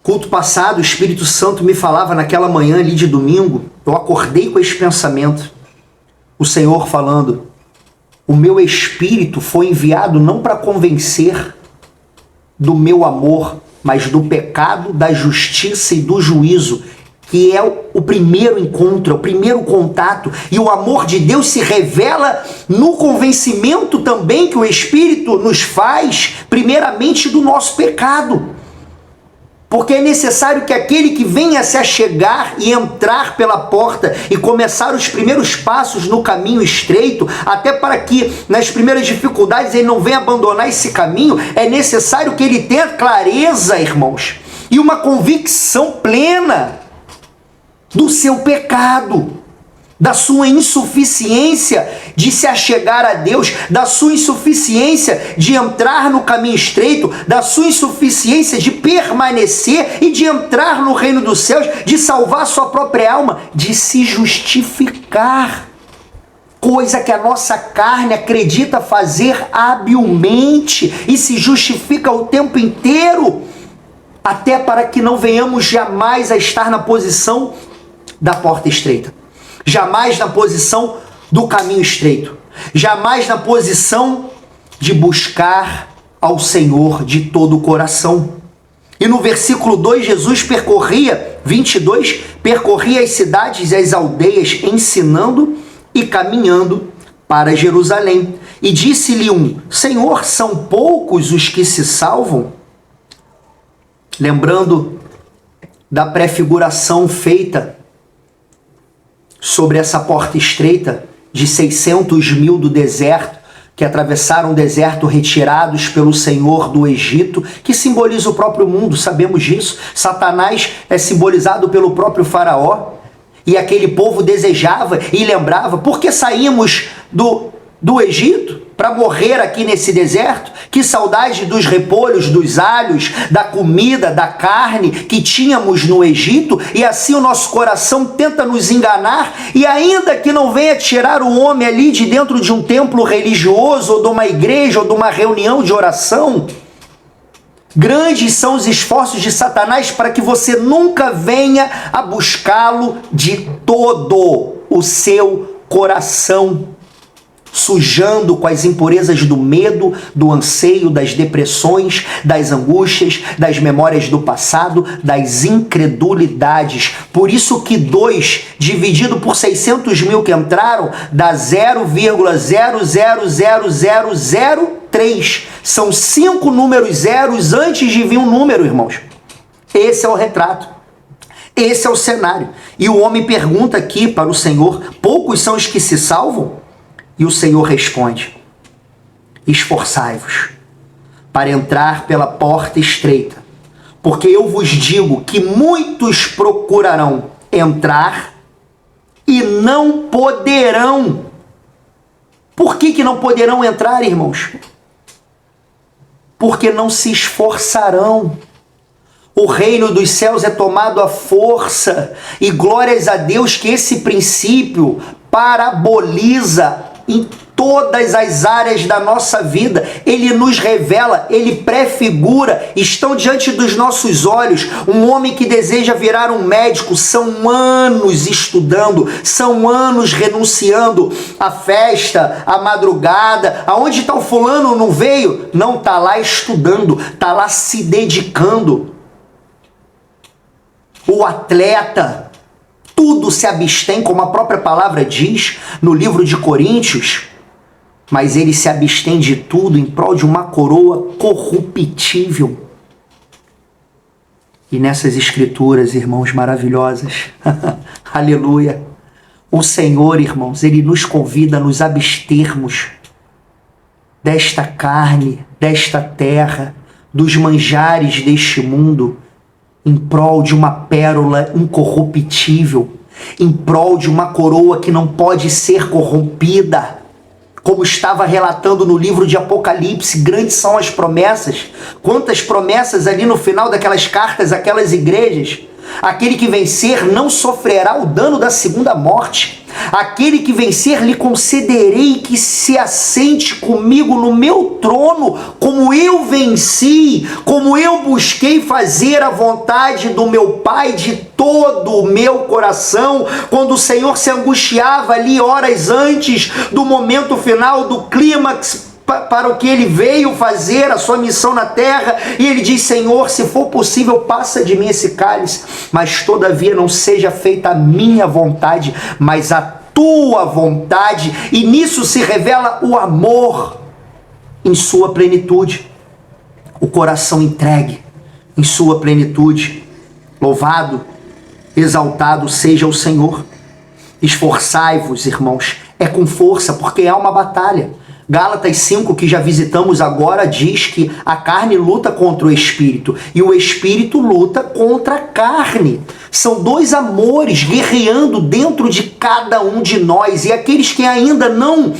Culto passado, o Espírito Santo me falava naquela manhã ali de domingo, eu acordei com esse pensamento. O Senhor falando, o meu Espírito foi enviado não para convencer do meu amor, mas do pecado, da justiça e do juízo, que é o primeiro encontro, é o primeiro contato. E o amor de Deus se revela no convencimento também que o Espírito nos faz, primeiramente do nosso pecado. Porque é necessário que aquele que venha se achegar e entrar pela porta e começar os primeiros passos no caminho estreito, até para que nas primeiras dificuldades ele não venha abandonar esse caminho, é necessário que ele tenha clareza, irmãos, e uma convicção plena do seu pecado, da sua insuficiência de se achegar a Deus, da sua insuficiência de entrar no caminho estreito, da sua insuficiência de permanecer e de entrar no reino dos céus, de salvar sua própria alma, de se justificar, coisa que a nossa carne acredita fazer habilmente e se justifica o tempo inteiro, até para que não venhamos jamais a estar na posição da porta estreita. Jamais na posição do caminho estreito. Jamais na posição de buscar ao Senhor de todo o coração. E no versículo 2, Jesus percorria, 22, percorria as cidades e as aldeias, ensinando e caminhando para Jerusalém. E disse-lhe um, Senhor, são poucos os que se salvam? Lembrando da prefiguração feita sobre essa porta estreita de 600 mil do deserto, que atravessaram o deserto retirados pelo Senhor do Egito, que simboliza o próprio mundo, sabemos disso. Satanás é simbolizado pelo próprio faraó, e aquele povo desejava e lembrava, por que saímos do Egito para morrer aqui nesse deserto? Que saudade dos repolhos, dos alhos, da comida, da carne que tínhamos no Egito, e assim o nosso coração tenta nos enganar, e ainda que não venha tirar o homem ali de dentro de um templo religioso, ou de uma igreja, ou de uma reunião de oração, grandes são os esforços de Satanás para que você nunca venha a buscá-lo de todo o seu coração, sujando com as impurezas do medo, do anseio, das depressões, das angústias, das memórias do passado, das incredulidades. Por isso que 2 dividido por 600 mil que entraram dá 0,000003. São 5 números zeros antes de vir um número, irmãos. Esse é o retrato. Esse é o cenário. E o homem pergunta aqui para o Senhor: poucos são os que se salvam? E o Senhor responde: esforçai-vos para entrar pela porta estreita, porque eu vos digo que muitos procurarão entrar e não poderão. Por que não poderão entrar, irmãos? Porque não se esforçarão. O reino dos céus é tomado à força, e glórias a Deus que esse princípio paraboliza em todas as áreas da nossa vida. Ele nos revela, ele prefigura, estão diante dos nossos olhos. Um homem que deseja virar um médico, são anos estudando, são anos renunciando à festa, à madrugada. Aonde está o fulano? Não veio? Não, está lá estudando, está lá se dedicando. O atleta, tudo se abstém, como a própria palavra diz no livro de Coríntios, mas ele se abstém de tudo em prol de uma coroa corruptível. E nessas escrituras, irmãos, maravilhosas, aleluia, o Senhor, irmãos, ele nos convida a nos abstermos desta carne, desta terra, dos manjares deste mundo, em prol de uma pérola incorruptível, em prol de uma coroa que não pode ser corrompida. Como estava relatando no livro de Apocalipse, grandes são as promessas. Quantas promessas ali no final daquelas cartas, aquelas igrejas. Aquele que vencer não sofrerá o dano da segunda morte. Aquele que vencer lhe concederei que se assente comigo no meu trono, como eu venci, como eu busquei fazer a vontade do meu Pai de todo o meu coração. Quando o Senhor se angustiava ali horas antes do momento final, do clímax, para o que ele veio fazer, a sua missão na terra, e ele diz: Senhor, se for possível, passa de mim esse cálice, mas todavia não seja feita a minha vontade, mas a tua vontade. E nisso se revela o amor em sua plenitude, o coração entregue em sua plenitude. Louvado, exaltado seja o Senhor. Esforçai-vos, irmãos, é com força, porque há uma batalha. Gálatas 5, que já visitamos agora, diz que a carne luta contra o espírito e o espírito luta contra a carne. São dois amores guerreando dentro de cada um de nós. E aqueles que ainda não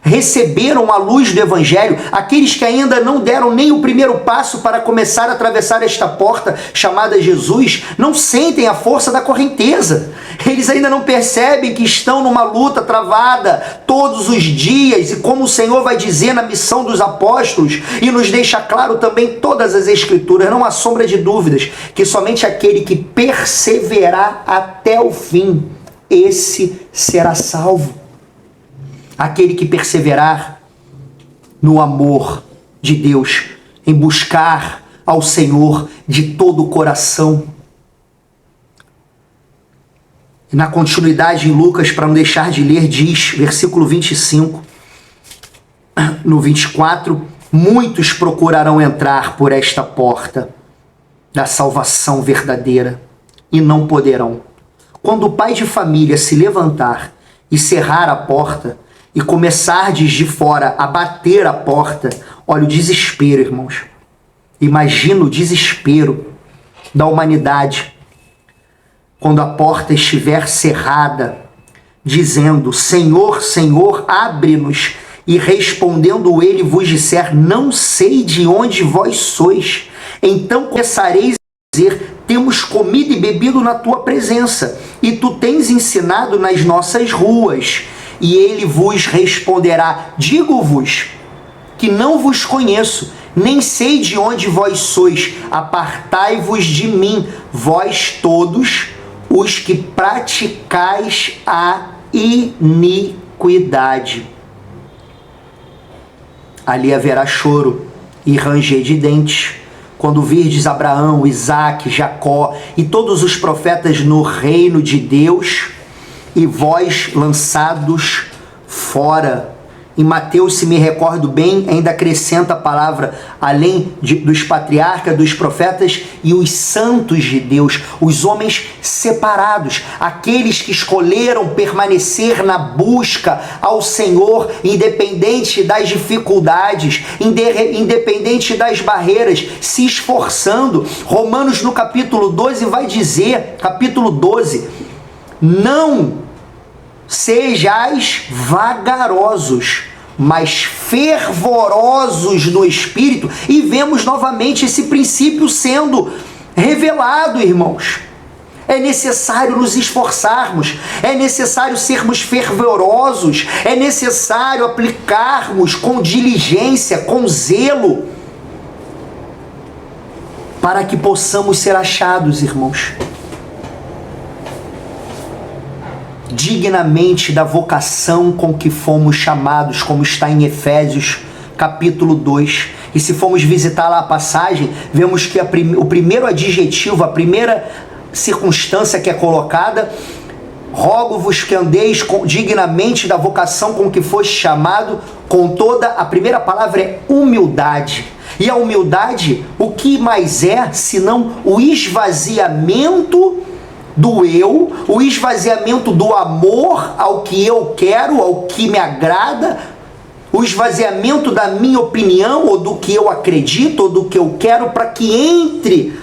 receberam a luz do Evangelho, aqueles que ainda não deram nem o primeiro passo para começar a atravessar esta porta chamada Jesus, não sentem a força da correnteza. Eles ainda não percebem que estão numa luta travada todos os dias, e como o Senhor vai dizer na missão dos apóstolos, e nos deixa claro também todas as escrituras, não há sombra de dúvidas, que somente aquele que perseverar até o fim, esse será salvo. Aquele que perseverar no amor de Deus, em buscar ao Senhor de todo o coração. E na continuidade em Lucas, para não deixar de ler, diz, versículo 25, no 24, muitos procurarão entrar por esta porta da salvação verdadeira e não poderão. Quando o pai de família se levantar e cerrar a porta, e começardes de fora a bater a porta, olha o desespero, irmãos. Imagina o desespero da humanidade quando a porta estiver cerrada, dizendo: Senhor, Senhor, abre-nos. E respondendo ele vos disser: não sei de onde vós sois. Então começareis a dizer: temos comido e bebido na tua presença, e tu tens ensinado nas nossas ruas. E ele vos responderá: digo-vos que não vos conheço, nem sei de onde vós sois. Apartai-vos de mim, vós todos os que praticais a iniquidade. Ali haverá choro e ranger de dentes, quando virdes Abraão, Isaque, Jacó e todos os profetas no reino de Deus, e vós lançados fora. Em Mateus, se me recordo bem, ainda acrescenta a palavra, além dos patriarcas, dos profetas e os santos de Deus, os homens separados, aqueles que escolheram permanecer na busca ao Senhor, independente das dificuldades, independente das barreiras, se esforçando. Romanos no capítulo 12 vai dizer, capítulo 12, não sejais vagarosos, mas fervorosos no Espírito. E vemos novamente esse princípio sendo revelado, irmãos. É necessário nos esforçarmos, é necessário sermos fervorosos, é necessário aplicarmos com diligência, com zelo, para que possamos ser achados, irmãos, dignamente da vocação com que fomos chamados, como está em Efésios capítulo 2. E se formos visitar lá a passagem, vemos que o primeiro adjetivo, a primeira circunstância que é colocada, rogo-vos que andeis dignamente da vocação com que foste chamado, com toda, a primeira palavra é humildade. E a humildade, o que mais é, senão o esvaziamento do eu, o esvaziamento do amor ao que eu quero, ao que me agrada, o esvaziamento da minha opinião, ou do que eu acredito, ou do que eu quero, para que entre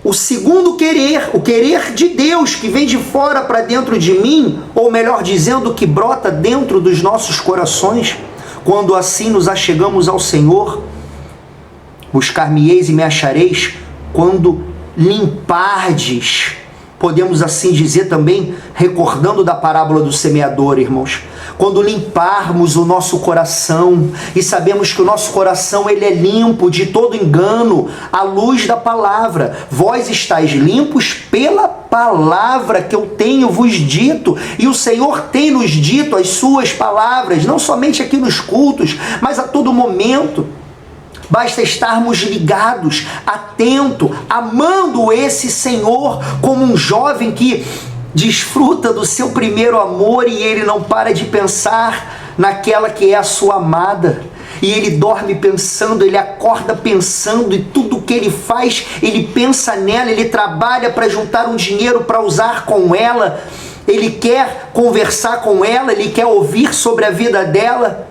o segundo querer, o querer de Deus, que vem de fora para dentro de mim, ou melhor dizendo, que brota dentro dos nossos corações. Quando assim nos achegamos ao Senhor, buscar-me-eis e me achareis, quando limpardes, podemos assim dizer também, recordando da parábola do semeador, irmãos, quando limparmos o nosso coração, e sabemos que o nosso coração ele é limpo de todo engano, à luz da palavra. Vós estáis limpos pela palavra que eu tenho vos dito, e o Senhor tem nos dito as suas palavras, não somente aqui nos cultos, mas a todo momento. Basta estarmos ligados, atento, amando esse Senhor como um jovem que desfruta do seu primeiro amor e ele não para de pensar naquela que é a sua amada. E ele dorme pensando, ele acorda pensando, e tudo que ele faz, ele pensa nela, ele trabalha para juntar um dinheiro para usar com ela, ele quer conversar com ela, ele quer ouvir sobre a vida dela.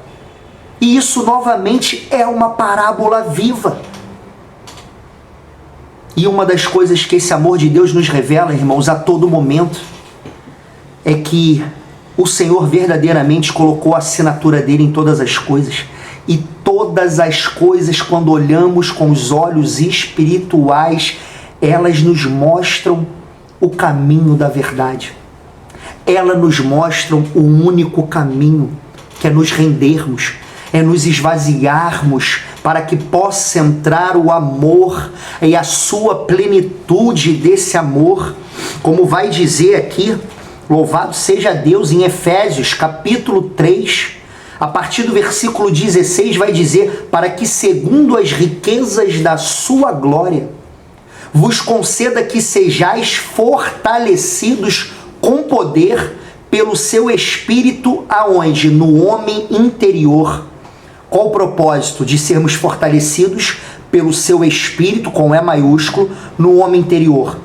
E isso novamente é uma parábola viva. E uma das coisas que esse amor de Deus nos revela, irmãos, a todo momento, é que o Senhor verdadeiramente colocou a assinatura dele em todas as coisas. E todas as coisas, quando olhamos com os olhos espirituais, elas nos mostram o caminho da verdade. Elas nos mostram o único caminho, que é nos rendermos, é nos esvaziarmos, para que possa entrar o amor e a sua plenitude desse amor. Como vai dizer aqui, louvado seja Deus, em Efésios capítulo 3, a partir do versículo 16, vai dizer: para que segundo as riquezas da sua glória, vos conceda que sejais fortalecidos com poder pelo seu Espírito, aonde? No homem interior. Qual o propósito? De sermos fortalecidos pelo seu Espírito, com E maiúsculo, no homem interior.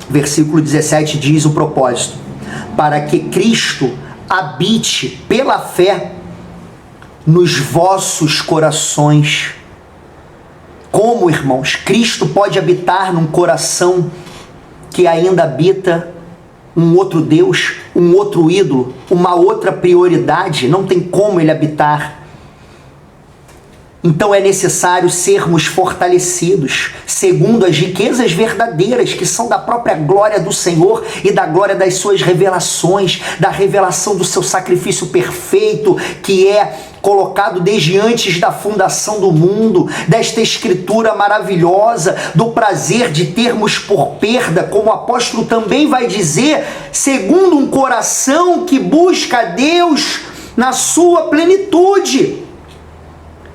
Versículo 17 diz o propósito: para que Cristo habite pela fé nos vossos corações. Como, irmãos, Cristo pode habitar num coração que ainda habita um outro Deus, um outro ídolo, uma outra prioridade? Não tem como ele habitar. Então é necessário sermos fortalecidos, segundo as riquezas verdadeiras, que são da própria glória do Senhor e da glória das suas revelações, da revelação do seu sacrifício perfeito, que é colocado desde antes da fundação do mundo, desta escritura maravilhosa, do prazer de termos por perda, como o apóstolo também vai dizer, segundo um coração que busca a Deus na sua plenitude.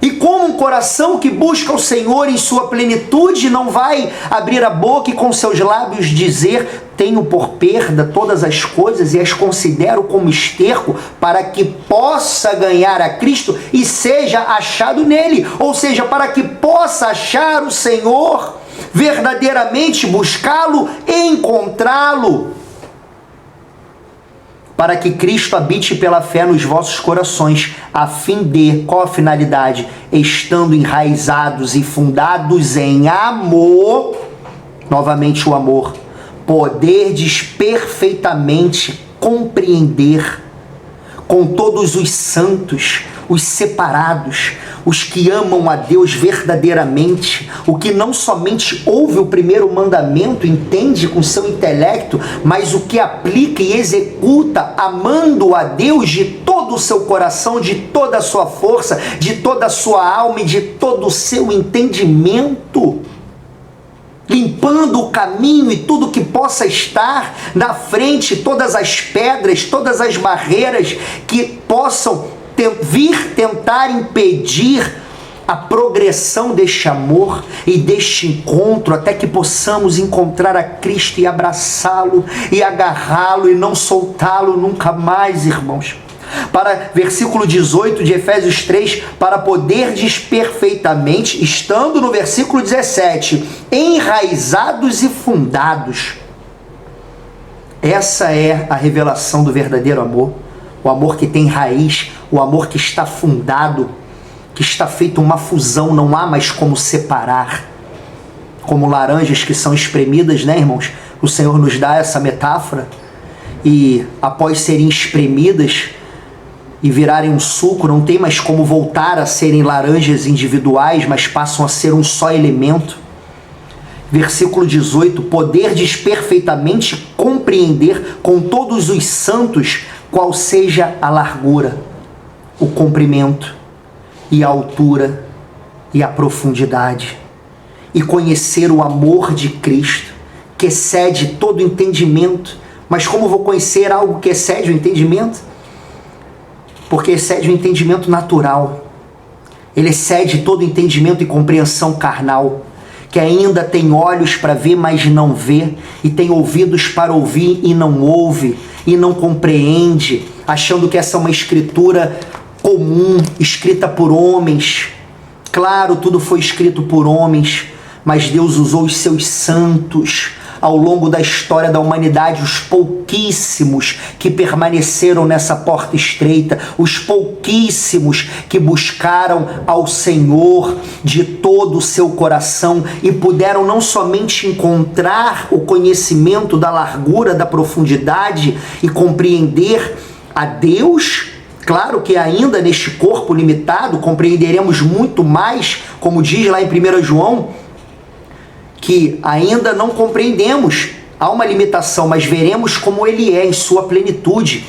E como um coração que busca o Senhor em sua plenitude não vai abrir a boca e com seus lábios dizer: tenho por perda todas as coisas e as considero como esterco para que possa ganhar a Cristo e seja achado nele. Ou seja, para que possa achar o Senhor, verdadeiramente buscá-lo e encontrá-lo. Para que Cristo habite pela fé nos vossos corações, a fim de, qual a finalidade? Estando enraizados e fundados em amor, novamente o amor, poderdes perfeitamente compreender com todos os santos, os separados, os que amam a Deus verdadeiramente, o que não somente ouve o primeiro mandamento, entende com seu intelecto, mas o que aplica e executa, amando a Deus de todo o seu coração, de toda a sua força, de toda a sua alma e de todo o seu entendimento, limpando o caminho e tudo que possa estar na frente, todas as pedras, todas as barreiras que possam vir tentar impedir a progressão deste amor e deste encontro, até que possamos encontrar a Cristo e abraçá-lo e agarrá-lo e não soltá-lo nunca mais, irmãos. Para versículo 18 de Efésios 3, para poderdes perfeitamente, estando no versículo 17, enraizados e fundados. Essa é a revelação do verdadeiro amor, o amor que tem raiz, o amor que está fundado, que está feito uma fusão, não há mais como separar. Como laranjas que são espremidas, né, irmãos? O Senhor nos dá essa metáfora, e após serem espremidas e virarem um suco, não tem mais como voltar a serem laranjas individuais, mas passam a ser um só elemento. Versículo 18, poderdes perfeitamente compreender com todos os santos qual seja a largura, o comprimento e a altura e a profundidade, e conhecer o amor de Cristo, que excede todo entendimento. Mas como vou conhecer algo que excede o entendimento? Porque excede o entendimento natural. Ele excede todo entendimento e compreensão carnal, que ainda tem olhos para ver, mas não vê, e tem ouvidos para ouvir e não ouve, e não compreende, achando que essa é uma escritura comum, escrita por homens. Claro, tudo foi escrito por homens, mas Deus usou os seus santos ao longo da história da humanidade, os pouquíssimos que permaneceram nessa porta estreita, os pouquíssimos que buscaram ao Senhor de todo o seu coração e puderam não somente encontrar o conhecimento da largura, da profundidade e compreender a Deus. Claro que ainda neste corpo limitado compreenderemos muito mais, como diz lá em 1 João, que ainda não compreendemos, há uma limitação, mas veremos como ele é em sua plenitude.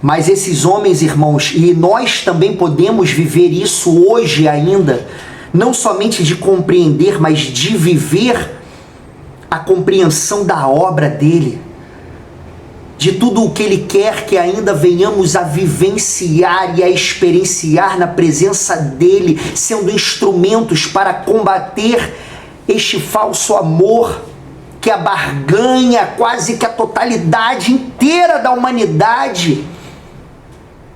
Mas esses homens, irmãos, e nós também podemos viver isso hoje ainda, não somente de compreender, mas de viver a compreensão da obra dele, de tudo o que ele quer que ainda venhamos a vivenciar e a experienciar na presença dele, sendo instrumentos para combater este falso amor que abarganha quase que a totalidade inteira da humanidade,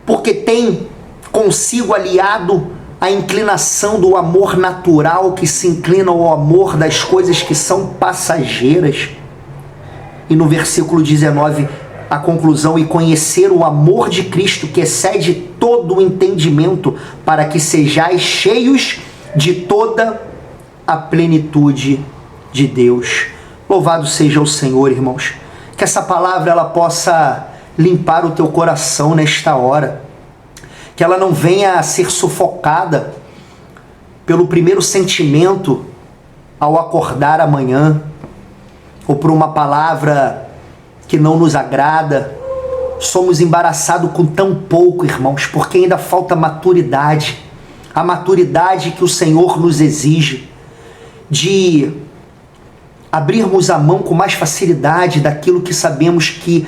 porque tem consigo aliado a inclinação do amor natural, que se inclina ao amor das coisas que são passageiras. E no versículo 19, a conclusão, e conhecer o amor de Cristo que excede todo o entendimento, para que sejais cheios de toda a plenitude de Deus. Louvado seja o Senhor, irmãos. Que essa palavra ela possa limpar o teu coração nesta hora. Que ela não venha a ser sufocada pelo primeiro sentimento ao acordar amanhã, ou por uma palavra que não nos agrada. Somos embaraçados com tão pouco, irmãos, porque ainda falta maturidade. A maturidade que o Senhor nos exige, de abrirmos a mão com mais facilidade daquilo que sabemos que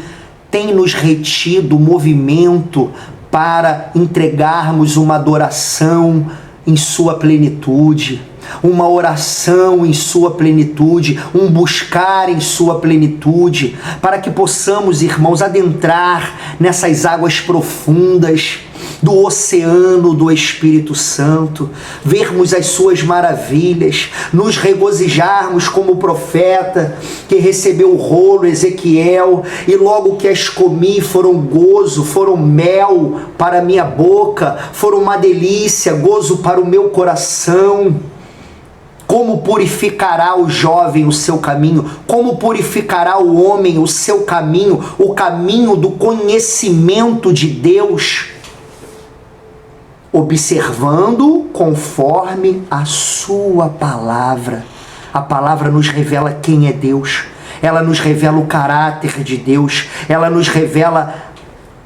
tem nos retido o movimento para entregarmos uma adoração em sua plenitude. uma oração em sua plenitude, um buscar em sua plenitude, para que possamos, irmãos, adentrar nessas águas profundas do oceano do Espírito Santo, vermos as suas maravilhas, nos regozijarmos como o profeta que recebeu o rolo Ezequiel, e logo que as comi foram gozo, foram mel para a minha boca, foram uma delícia, gozo para o meu coração. Como purificará o jovem o seu caminho? Como purificará o homem o seu caminho? O caminho do conhecimento de Deus, observando conforme a sua palavra. A palavra nos revela quem é Deus, ela nos revela o caráter de Deus, ela nos revela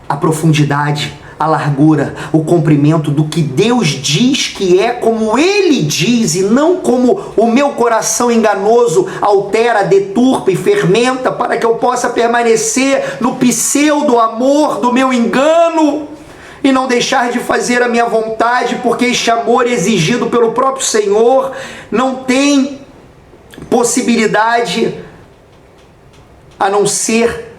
a profundidade, a largura, o comprimento do que Deus diz que é, como Ele diz, e não como o meu coração enganoso altera, deturpa e fermenta para que eu possa permanecer no pseudo amor do meu engano e não deixar de fazer a minha vontade, porque este amor exigido pelo próprio Senhor não tem possibilidade a não ser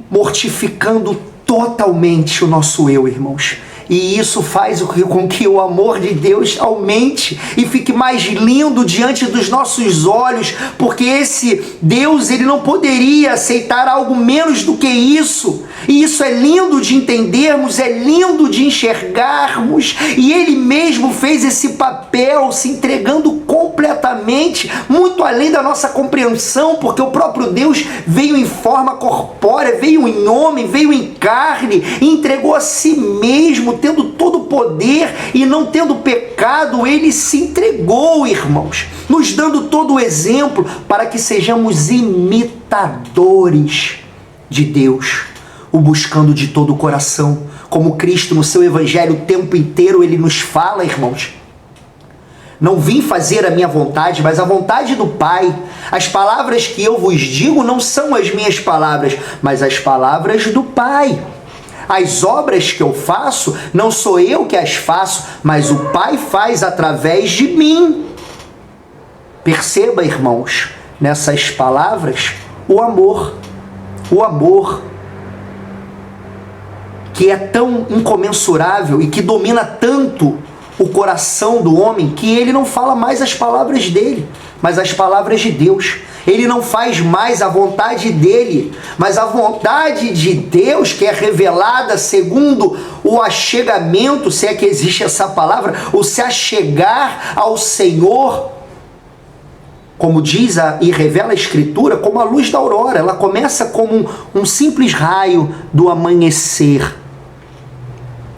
mortificando totalmente o nosso eu, irmãos. E isso faz com que o amor de Deus aumente e fique mais lindo diante dos nossos olhos, porque esse Deus, ele não poderia aceitar algo menos do que isso. E isso é lindo de entendermos, é lindo de enxergarmos, e ele mesmo fez esse papel, se entregando completamente, muito além da nossa compreensão, porque o próprio Deus veio em forma corpórea, veio em homem, veio em carne, e entregou a si mesmo, tendo todo o poder e não tendo pecado. Ele se entregou, irmãos, nos dando todo o exemplo para que sejamos imitadores de Deus, o buscando de todo o coração, como Cristo no seu evangelho o tempo inteiro ele nos fala, irmãos: não vim fazer a minha vontade, mas a vontade do Pai. As palavras que eu vos digo não são as minhas palavras, mas as palavras do Pai. As obras que eu faço, não sou eu que as faço, mas o Pai faz através de mim. Perceba, irmãos, nessas palavras, o amor que é tão incomensurável e que domina tanto o coração do homem, que ele não fala mais as palavras dele, mas as palavras de Deus. Ele não faz mais a vontade dele, mas a vontade de Deus, que é revelada segundo o achegamento, se é que existe essa palavra, o se achegar ao Senhor, como diz e revela a Escritura, como a luz da aurora. Ela começa como um simples raio do amanhecer,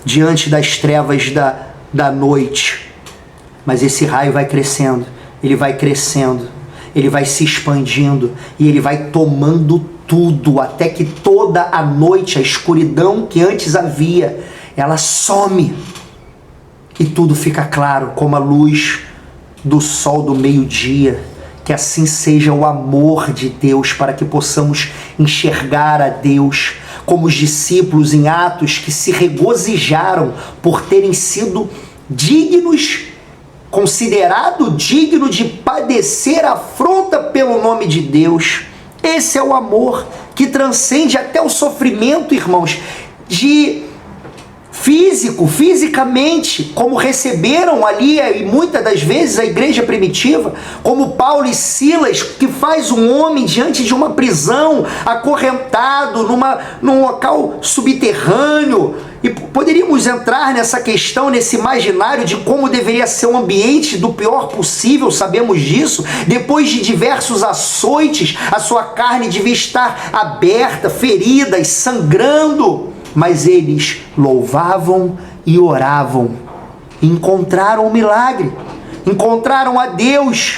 diante das trevas da noite. Mas esse raio vai crescendo, ele vai crescendo, ele vai se expandindo e ele vai tomando tudo, até que toda a noite, a escuridão que antes havia, ela some e tudo fica claro como a luz do sol do meio-dia. Que assim seja o amor de Deus, para que possamos enxergar a Deus como os discípulos em Atos, que se regozijaram por terem sido dignos, considerado digno de padecer afronta pelo nome de Deus. Esse é o amor que transcende até o sofrimento, irmãos, fisicamente, como receberam ali, e muitas das vezes a igreja primitiva, como Paulo e Silas, que faz um homem diante de uma prisão, acorrentado num local subterrâneo. E poderíamos entrar nessa questão, nesse imaginário de como deveria ser o ambiente do pior possível, sabemos disso. Depois de diversos açoites, a sua carne devia estar aberta, ferida e sangrando. Mas eles louvavam e oravam, e encontraram o milagre, encontraram a Deus,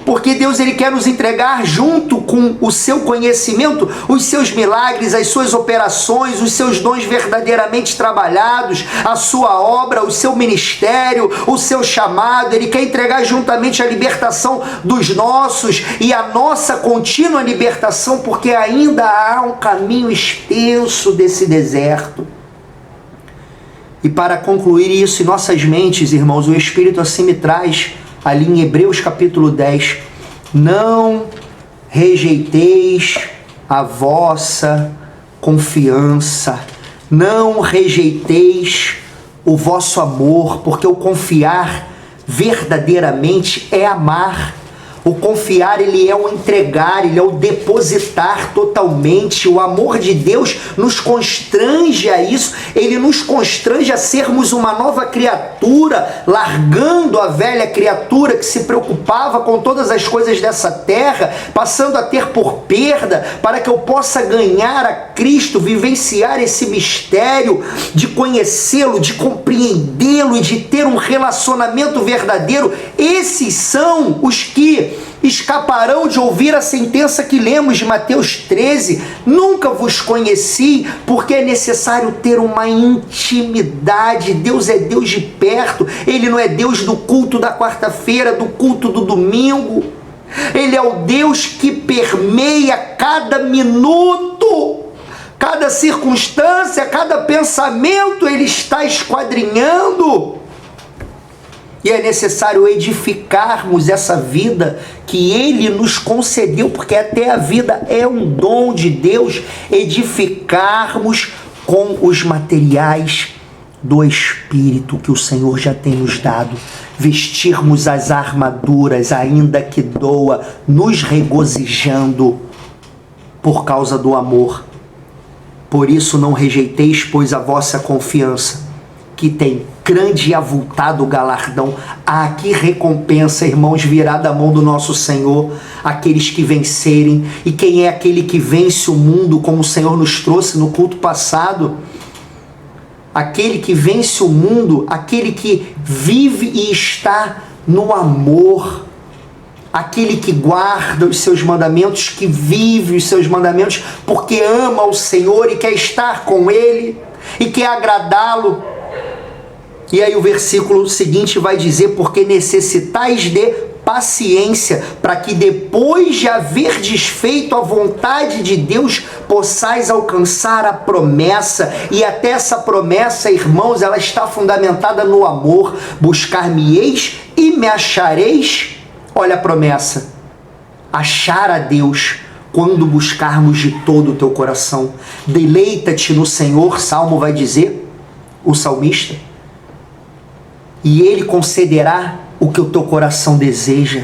porque Deus, ele quer nos entregar junto com o seu conhecimento, os seus milagres, as suas operações, os seus dons verdadeiramente trabalhados, a sua obra, o seu ministério, o seu chamado. Ele quer entregar juntamente a libertação dos nossos e a nossa contínua libertação, porque ainda há um caminho extenso desse deserto. E para concluir isso em nossas mentes, irmãos, o Espírito assim me traz ali em Hebreus capítulo 10, não rejeiteis a vossa confiança, não rejeiteis o vosso amor, porque o confiar verdadeiramente é amar. O confiar, ele é o entregar, ele é o depositar totalmente. O amor de Deus nos constrange a isso, ele nos constrange a sermos uma nova criatura, largando a velha criatura que se preocupava com todas as coisas dessa terra, passando a ter por perda, para que eu possa ganhar a Cristo, vivenciar esse mistério de conhecê-lo, de compreendê-lo e de ter um relacionamento verdadeiro. Esses são os que escaparão de ouvir a sentença que lemos de Mateus 13, nunca vos conheci, porque é necessário ter uma intimidade. Deus é Deus de perto, ele não é Deus do culto da quarta-feira, do culto do domingo, ele é o Deus que permeia cada minuto, cada circunstância, cada pensamento, ele está esquadrinhando. E é necessário edificarmos essa vida que ele nos concedeu, porque até a vida é um dom de Deus, edificarmos com os materiais do Espírito que o Senhor já tem nos dado, vestirmos as armaduras, ainda que doa, nos regozijando por causa do amor. Por isso não rejeiteis, pois, a vossa confiança, que tem grande e avultado galardão. Ah, que recompensa, irmãos, virá da mão do nosso Senhor, aqueles que vencerem. E quem é aquele que vence o mundo, como o Senhor nos trouxe no culto passado? Aquele que vence o mundo, aquele que vive e está no amor, aquele que guarda os seus mandamentos, que vive os seus mandamentos, porque ama o Senhor e quer estar com Ele e quer agradá-lo. E aí o versículo seguinte vai dizer: porque necessitais de paciência, para que depois de haver desfeito a vontade de Deus, possais alcançar a promessa. E até essa promessa, irmãos, ela está fundamentada no amor. Buscar-me-eis e me achareis. Olha a promessa: achar a Deus quando buscarmos de todo o teu coração. Deleita-te no Senhor, Salmo vai dizer, o salmista, e Ele concederá o que o teu coração deseja.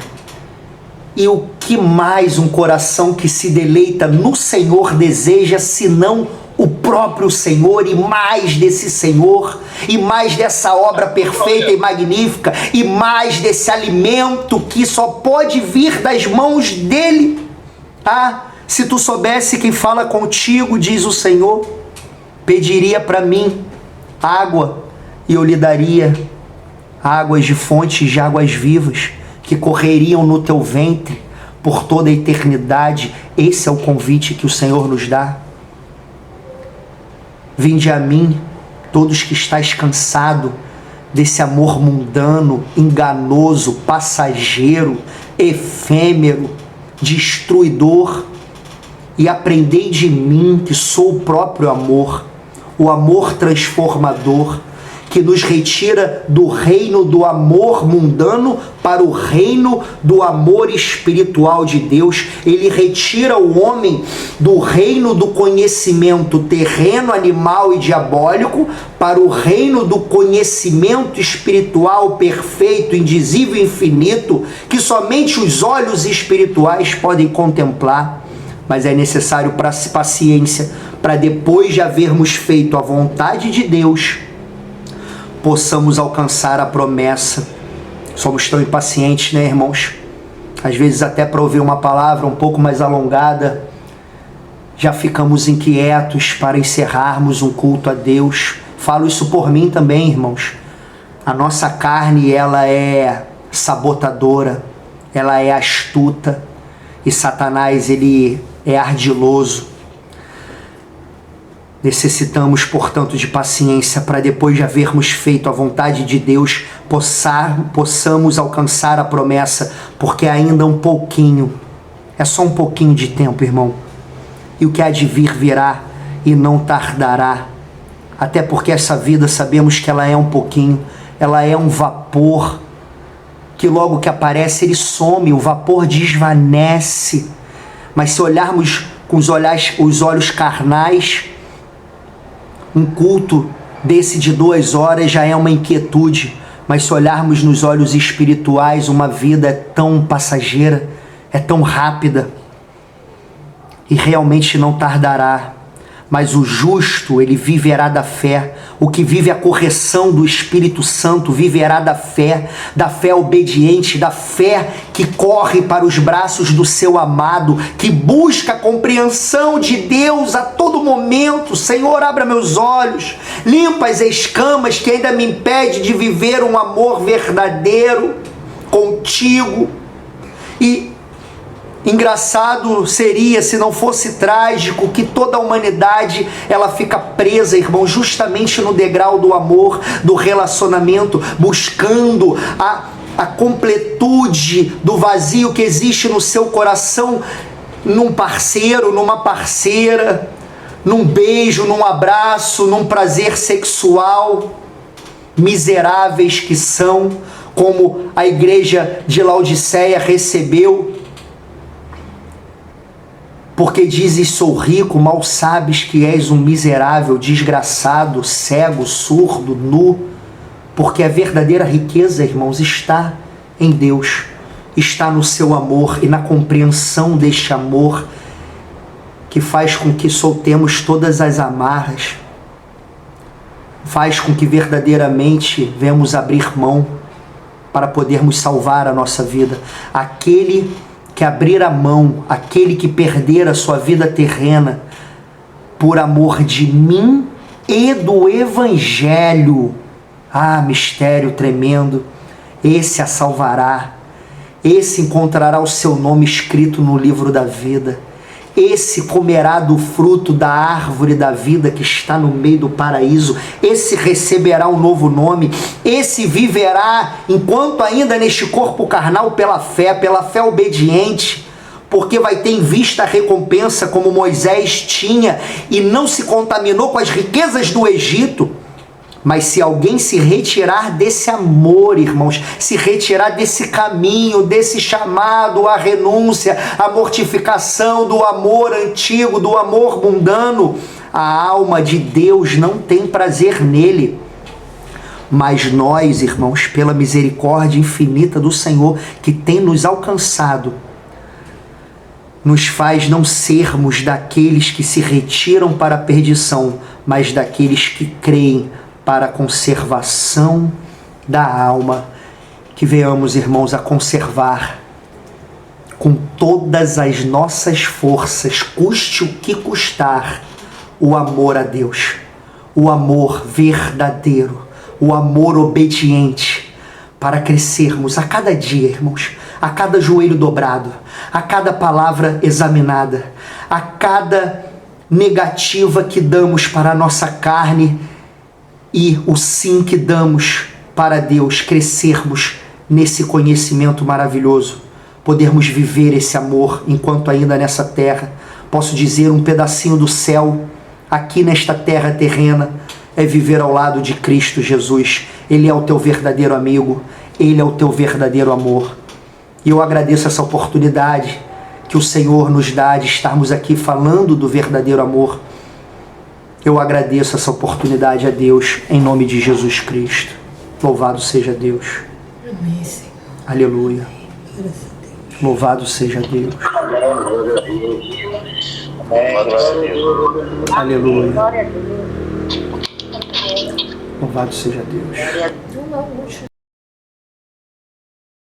E o que mais um coração que se deleita no Senhor deseja, senão o próprio Senhor, e mais desse Senhor, e mais dessa obra perfeita e magnífica, e mais desse alimento que só pode vir das mãos dEle. Ah, se tu soubesse quem fala contigo, diz o Senhor, pediria para mim água, e eu lhe daria águas de fontes de águas vivas, que correriam no teu ventre por toda a eternidade. Esse é o convite que o Senhor nos dá. Vinde a mim, todos que estáis cansados desse amor mundano, enganoso, passageiro, efêmero, destruidor, e aprendei de mim, que sou o próprio amor, o amor transformador, que nos retira do reino do amor mundano para o reino do amor espiritual de Deus. Ele retira o homem do reino do conhecimento terreno, animal e diabólico para o reino do conhecimento espiritual perfeito, indizível e infinito, que somente os olhos espirituais podem contemplar. Mas é necessário paciência para, depois de havermos feito a vontade de Deus, possamos alcançar a promessa. Somos tão impacientes, né, irmãos? Às vezes até para ouvir uma palavra um pouco mais alongada, já ficamos inquietos para encerrarmos um culto a Deus. Falo isso por mim também, irmãos. A nossa carne, ela é sabotadora, ela é astuta, e Satanás, ele é ardiloso. Necessitamos, portanto, de paciência para, depois de havermos feito a vontade de Deus, possamos alcançar a promessa, porque ainda um pouquinho, é só um pouquinho de tempo, irmão, e o que há de vir virá e não tardará. Até porque essa vida, sabemos que ela é um pouquinho, ela é um vapor que logo que aparece ele some, o vapor desvanece. Mas se olharmos com os olhos carnais, um culto desse de 2 horas já é uma inquietude. Mas se olharmos nos olhos espirituais, uma vida é tão passageira, é tão rápida, e realmente não tardará. Mas o justo, ele viverá da fé. O que vive a correção do Espírito Santo viverá da fé obediente, da fé que corre para os braços do seu amado, que busca a compreensão de Deus a todo momento. Senhor, abra meus olhos, limpa as escamas que ainda me impedem de viver um amor verdadeiro contigo. E engraçado seria, se não fosse trágico, que toda a humanidade ela fica presa, irmão, justamente no degrau do amor, do relacionamento, buscando a completude do vazio que existe no seu coração, num parceiro, numa parceira, num beijo, num abraço, num prazer sexual. Miseráveis que são, como a igreja de Laodiceia recebeu. Porque dizes, sou rico, mal sabes que és um miserável, desgraçado, cego, surdo, nu. Porque a verdadeira riqueza, irmãos, está em Deus, está no seu amor e na compreensão deste amor que faz com que soltemos todas as amarras, faz com que verdadeiramente venhamos abrir mão para podermos salvar a nossa vida. Aquele que abrir a mão, aquele que perder a sua vida terrena por amor de mim e do Evangelho, mistério tremendo, esse a salvará, esse encontrará o seu nome escrito no livro da vida, esse comerá do fruto da árvore da vida que está no meio do paraíso, esse receberá um novo nome, esse viverá enquanto ainda neste corpo carnal pela fé obediente, porque vai ter em vista a recompensa como Moisés tinha e não se contaminou com as riquezas do Egito. Mas se alguém se retirar desse amor, irmãos, se retirar desse caminho, desse chamado à renúncia, à mortificação do amor antigo, do amor mundano, a alma de Deus não tem prazer nele. Mas nós, irmãos, pela misericórdia infinita do Senhor que tem nos alcançado, nos faz não sermos daqueles que se retiram para a perdição, mas daqueles que creem para a conservação da alma, que venhamos, irmãos, a conservar com todas as nossas forças, custe o que custar, o amor a Deus, o amor verdadeiro, o amor obediente, para crescermos a cada dia, irmãos, a cada joelho dobrado, a cada palavra examinada, a cada negativa que damos para a nossa carne, e o sim que damos para Deus, crescermos nesse conhecimento maravilhoso, podermos viver esse amor enquanto ainda nessa terra. Posso dizer, um pedacinho do céu aqui nesta terra terrena é viver ao lado de Cristo Jesus. Ele é o teu verdadeiro amigo, Ele é o teu verdadeiro amor. E eu agradeço essa oportunidade que o Senhor nos dá de estarmos aqui falando do verdadeiro amor. Eu agradeço essa oportunidade a Deus, em nome de Jesus Cristo. Louvado seja Deus. Amém, Senhor. Aleluia. Louvado seja Deus. Aleluia. Louvado seja Deus.